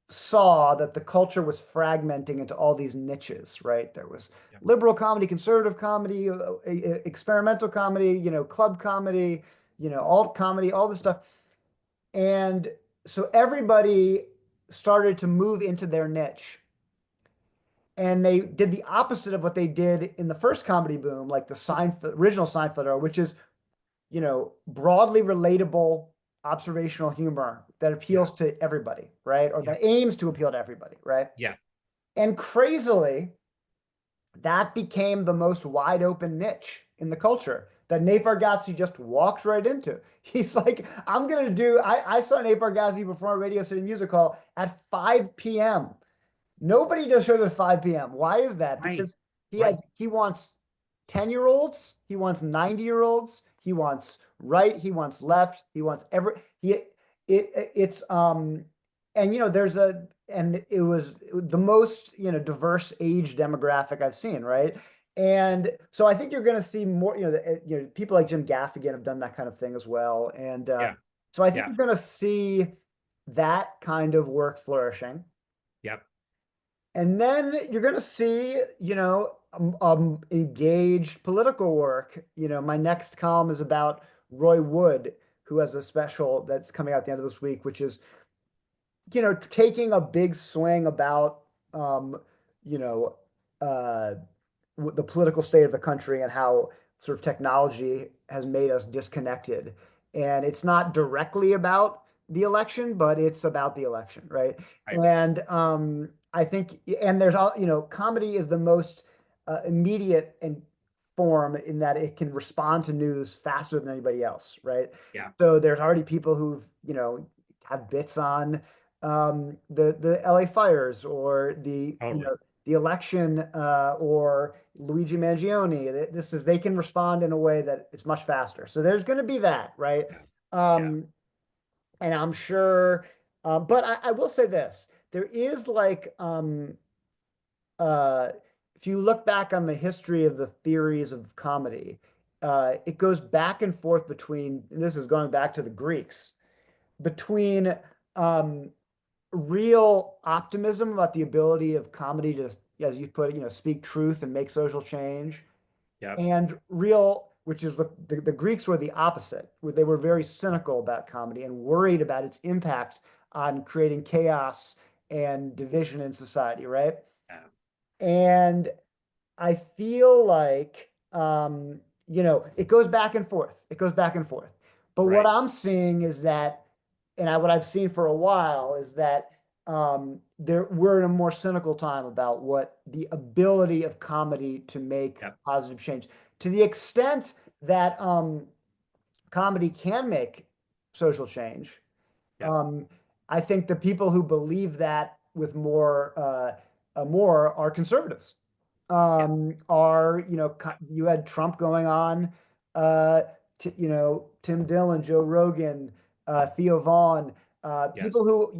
saw that the culture was fragmenting into all these niches, right? There was Yep. liberal comedy, conservative comedy, experimental comedy, club comedy, alt comedy, all this stuff. And so everybody started to move into their niche. And they did the opposite of what they did in the first comedy boom, like the original Seinfeld era, which is, broadly relatable observational humor that Yeah. appeals to everybody, right? Or Yeah. that aims to appeal to everybody, right? Yeah. And crazily, that became the most wide open niche in the culture that Nate Bargatze just walked right into. He's like, I'm going to do, I saw Nate Bargatze perform at Radio City Music Hall at 5 p.m. Nobody does shows at 5 p.m. Why is that? Right. Because Right. he wants 10-year-olds, he wants 90-year-olds, he wants right, he wants left, he wants it's and there's a and it was the most, diverse age demographic I've seen, right? And so I think you're going to see more, people like Jim Gaffigan have done that kind of thing as well. And Yeah. so I think Yeah. you're going to see that kind of work flourishing. Yep. And then you're going to see, engaged political work. My next column is about Roy Wood, who has a special that's coming out at the end of this week, which is, taking a big swing about, you know, uh, the political state of the country and how sort of technology has made us disconnected. And it's not directly about the election, but it's about the election, right? Right. And I think, and there's all, comedy is the most immediate and form in that it can respond to news faster than anybody else, right? Yeah. So there's already people who've, have bits on the LA fires or Totally. the election or Luigi Mangione. They can respond in a way that it's much faster. So there's going to be that, right? Yeah. Yeah. Um, and I'm sure, but I will say this: there is like, uh, if you look back on the history of the theories of comedy, it goes back and forth between. And this is going back to the Greeks between. Um, Real optimism about the ability of comedy to, as you put it, speak truth and make social change, Yep. and real, which is what the Greeks were the opposite, where they were very cynical about comedy and worried about its impact on creating chaos and division in society, right? Yeah. And I feel like, it goes back and forth. It goes back and forth. But what Right. I'm seeing is that, what I've seen for a while is that we're in a more cynical time about what the ability of comedy to make Yep. positive change. To the extent that comedy can make social change, Yep. um, I think the people who believe that with more are conservatives. Yeah. Are you had Trump going on, uh, Tim Dillon, Joe Rogan, Theo Vaughn, Yes. people who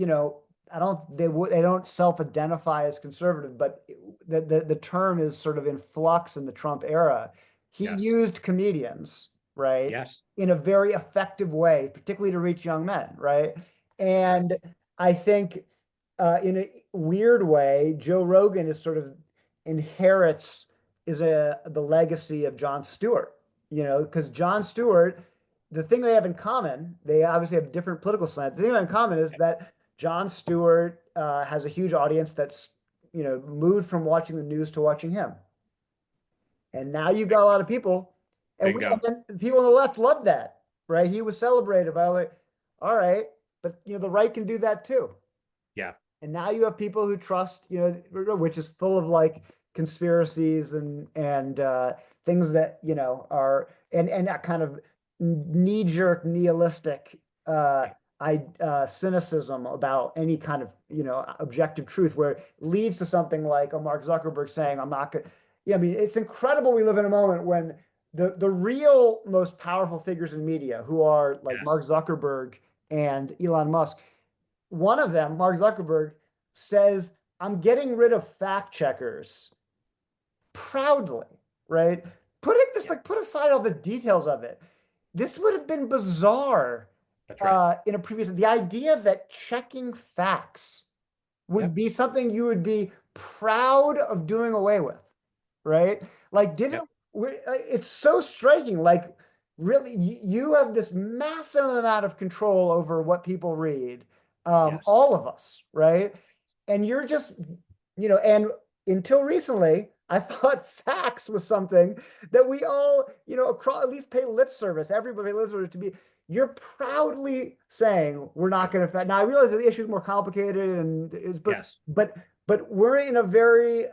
I don't they don't self-identify as conservative, but the term is sort of in flux in the Trump era. He Yes. used comedians right? Yes. In a very effective way, particularly to reach young men, right? That's right. And I think in a weird way, Joe Rogan is sort of inherits is the legacy of Jon Stewart, because Jon Stewart, the thing they have in common, they obviously have different political slant. The thing they have in common is that Jon Stewart has a huge audience that's, moved from watching the news to watching him. And now you got a lot of people, and Bingo. then the people on the left loved that, right? He was celebrated by like, all right, but the right can do that too. Yeah. And now you have people who trust, which is full of like conspiracies and things that are and that kind of knee-jerk nihilistic Yeah. cynicism about any kind of objective truth, where it leads to something like a Mark Zuckerberg saying, "I'm not going." Yeah, I mean, it's incredible. We live in a moment when the real most powerful figures in media, who are like Yes. Mark Zuckerberg and Elon Musk, one of them, Mark Zuckerberg, says, "I'm getting rid of fact checkers proudly," right? Yeah. Put aside all the details of it. This would have been bizarre That's right. in a previous. The idea that checking facts would Yep. be something you would be proud of doing away with, right? Like, Yep. it's so striking. Like, really, you have this massive amount of control over what people read, Yes. all of us, right? And you're just, and until recently, I thought facts was something that we all, across, at least pay lip service. Everybody pay lip service to be. You're proudly saying we're not Yep. going to. Now I realize that the issue is more complicated, and is, Yes. but we're in a very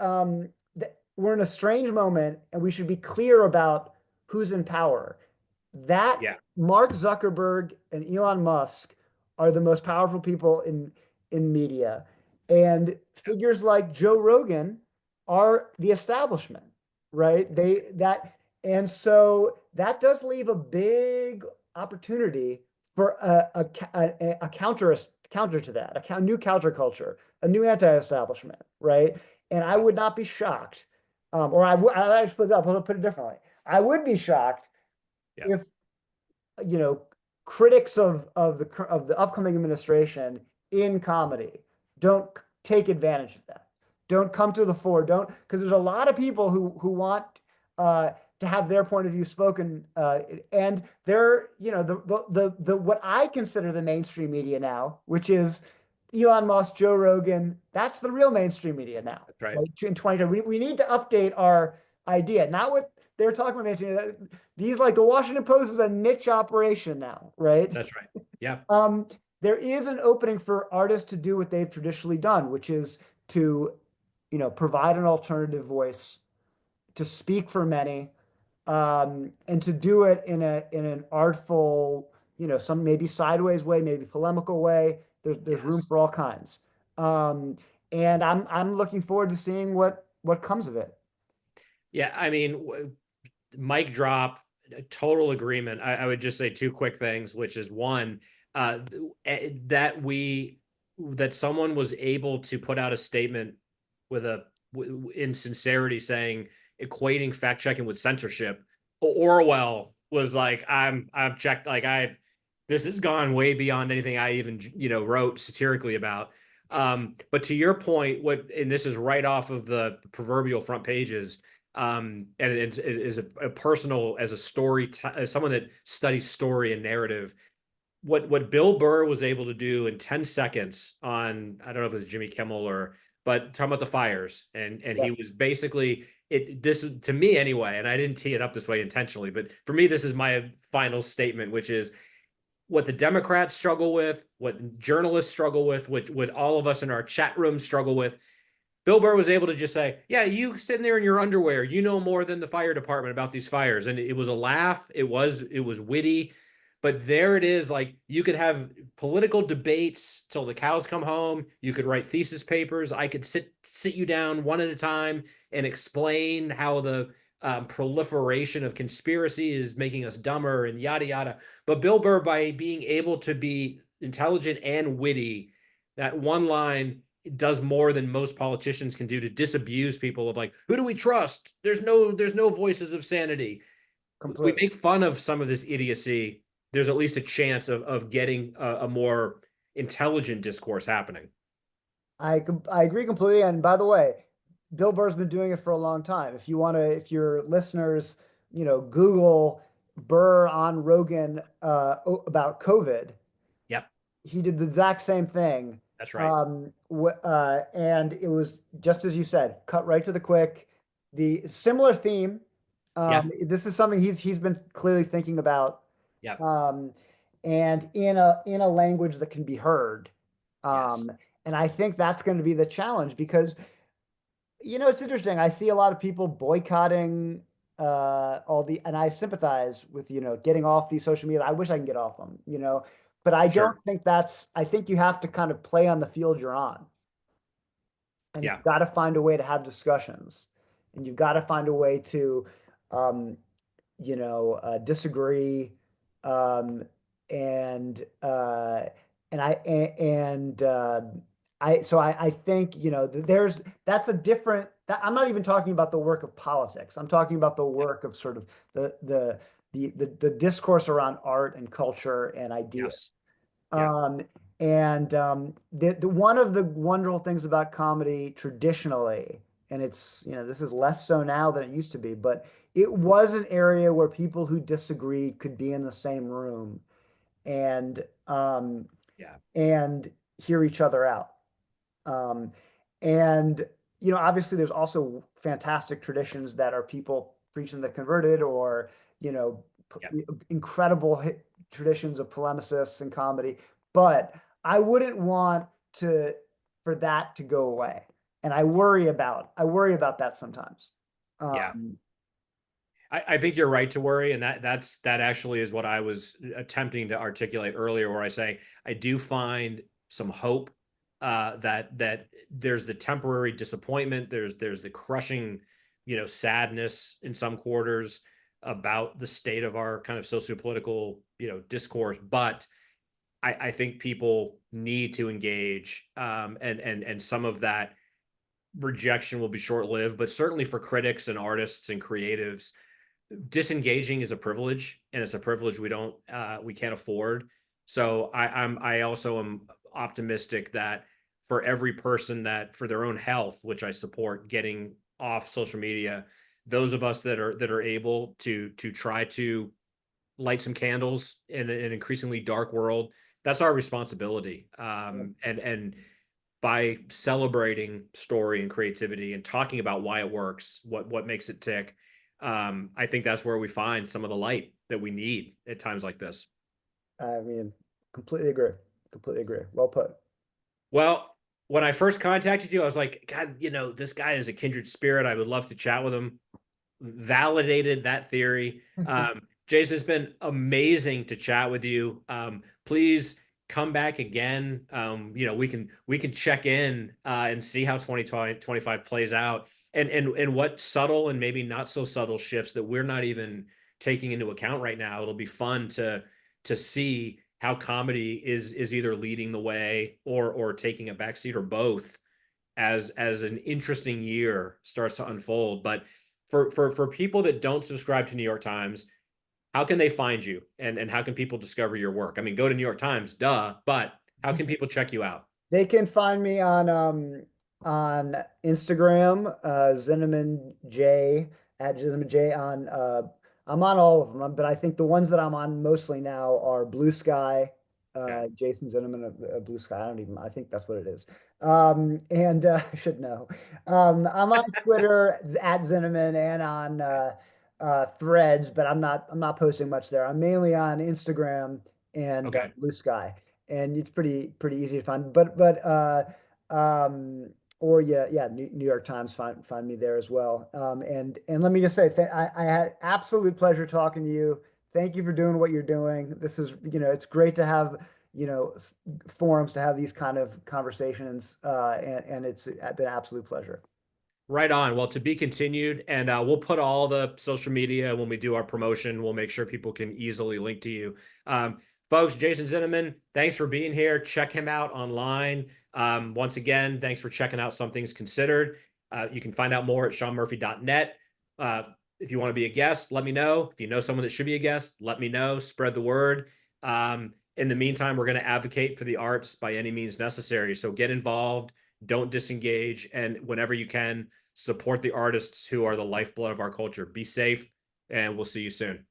we're in a strange moment, and we should be clear about who's in power. That Yeah. Mark Zuckerberg and Elon Musk are the most powerful people in media, and figures like Joe Rogan are the establishment, right? And so that does leave a big opportunity for a counter to that, a new counterculture, a new anti-establishment, right? And I Yeah. would not be shocked, or I should put it differently. I would be shocked Yeah. if you know critics of the upcoming administration in comedy don't take advantage of that. Don't come to the fore. Don't, because there's a lot of people who want to have their point of view spoken, and they're the what I consider the mainstream media now, which is Elon Musk, Joe Rogan. That's the real mainstream media now. That's right. Right? In 2020, we need to update our idea, not what they're talking about mainstream. These, like, the Washington Post is a niche operation now, right? That's right. Yeah. Um, there is an opening for artists to do what they've traditionally done, which is to, provide an alternative voice, to speak for many, and to do it in an artful, some maybe sideways way, maybe polemical way. There's room Yes. for all kinds. Um, and I'm looking forward to seeing what comes of it. Yeah. I mean, mic drop, total agreement. I would just say two quick things, which is one, uh, that that someone was able to put out a statement with in sincerity saying equating fact checking with censorship. Orwell was like, I've checked, like this has gone way beyond anything I even wrote satirically about. But to your point, and this is right off of the proverbial front pages, and it is a personal, as a story, as someone that studies story and narrative. What Bill Burr was able to do in 10 seconds on, I don't know if it was Jimmy Kimmel but talking about the fires, and Yeah, he was basically this to me anyway, and I didn't tee it up this way intentionally, but for me, this is my final statement, which is what the Democrats struggle with, what journalists struggle with, which what all of us in our chat room struggle with. Bill Burr was able to just say, "Yeah, you sitting there in your underwear, you know more than the fire department about these fires," and it was a laugh. It was witty, but there it is. Like, you could have political debates till the cows come home. You could write thesis papers. I could sit you down one at a time and explain how the proliferation of conspiracy is making us dumber and yada yada. But Bill Burr, by being able to be intelligent and witty, that one line does more than most politicians can do to disabuse people of, like, who do we trust? There's no voices of sanity. we completely. make fun of some of this idiocy, there's at least a chance of getting a more intelligent discourse happening. I agree completely. And by the way, Bill Burr's been doing it for a long time. If you want to, if your listeners, Google Burr on Rogan about COVID, Yep, he did the exact same thing. that's right. And it was just as you said, cut right to the quick. The similar theme. Yeah, This is something he's been clearly thinking about, yeah, um, and in a language that can be heard. yes, Um, and I think that's going to be the challenge because it's interesting. I see a lot of people boycotting and I sympathize with, getting off these social media. I wish I can get off them, but I don't sure. think I think you have to kind of play on the field you're on. And Yeah, you've got to find a way to have discussions. And you've got to find a way to, um, disagree. Um, and and I and so I think that's a different. I'm not even talking about the work of politics. I'm talking about the yeah, work of sort of the discourse around art and culture and ideas. yes, yeah, Um, and the one of the wonderful things about comedy traditionally, and this is less so now than it used to be, but it was an area where people who disagreed could be in the same room and um, yeah, and hear each other out. Um, and obviously, there's also fantastic traditions that are people preaching the converted, or you know, yeah, incredible traditions of polemicists and comedy. But I wouldn't want to for that to go away, and I worry about that sometimes. yeah. Um, I think you're right to worry, and that actually is what I was attempting to articulate earlier, where I say I do find some hope that there's the temporary disappointment, there's the crushing, sadness in some quarters about the state of our kind of sociopolitical, discourse, but I think people need to engage, and some of that rejection will be short lived, but certainly for critics and artists and creatives disengaging is a privilege, and it's a privilege we can't afford. So I also am optimistic that for every person that for their own health, which I support, getting off social media, those of us that are able to try to light some candles in an increasingly dark world, that's our responsibility. And by celebrating story and creativity and talking about why it works, what makes it tick, I think that's where we find some of the light that we need at times like this. I mean, completely agree. Completely agree. Well put. Well, when I first contacted you, I was like, God, this guy is a kindred spirit. I would love to chat with him. Validated that theory. Jason, it's been amazing to chat with you. Please come back again. We can check in and see how 2025 plays out, and what subtle and maybe not so subtle shifts that we're not even taking into account right now. It'll be fun to see how comedy is either leading the way or taking a backseat or both as an interesting year starts to unfold. But for people that don't subscribe to New York Times, how can they find you, and how can people discover your work? I mean, go to New York Times, duh, but how can people check you out? They can find me on Instagram, Zinoman J at Zinoman J on I'm on all of them, but I think the ones that I'm on mostly now are Blue Sky, Okay. Jason Zinoman of Blue Sky. I think that's what it is. And I should know. I'm on Twitter at Zinoman and on Threads, but I'm not posting much there. I'm mainly on Instagram and Okay. Blue Sky, and it's pretty easy to find. Um, or yeah, New York Times find me there as well. And let me just say, I had absolute pleasure talking to you. Thank you for doing what you're doing. This is, it's great to have, forums to have these kind of conversations, and it's been an absolute pleasure. Right on. Well, to be continued, and we'll put all the social media when we do our promotion. We'll make sure people can easily link to you. Folks, Jason Zinoman, thanks for being here. Check him out online. Once again, thanks for checking out Some Things Considered. You can find out more at seanmurphy.net. If you want to be a guest, let me know. If you know someone that should be a guest, let me know. Spread the word. In the meantime, we're going to advocate for the arts by any means necessary. So get involved, don't disengage, and whenever you can, support the artists who are the lifeblood of our culture. Be safe, and we'll see you soon.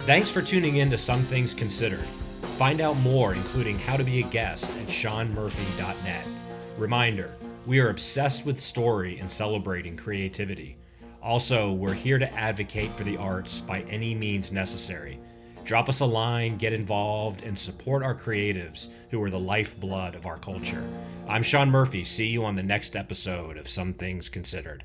Thanks for tuning in to Some Things Considered. Find out more, including how to be a guest, at seanmurphy.net. Reminder, we are obsessed with story and celebrating creativity. Also, we're here to advocate for the arts by any means necessary. Drop us a line, get involved, and support our creatives who are the lifeblood of our culture. I'm Sean Murphy. See you on the next episode of Some Things Considered.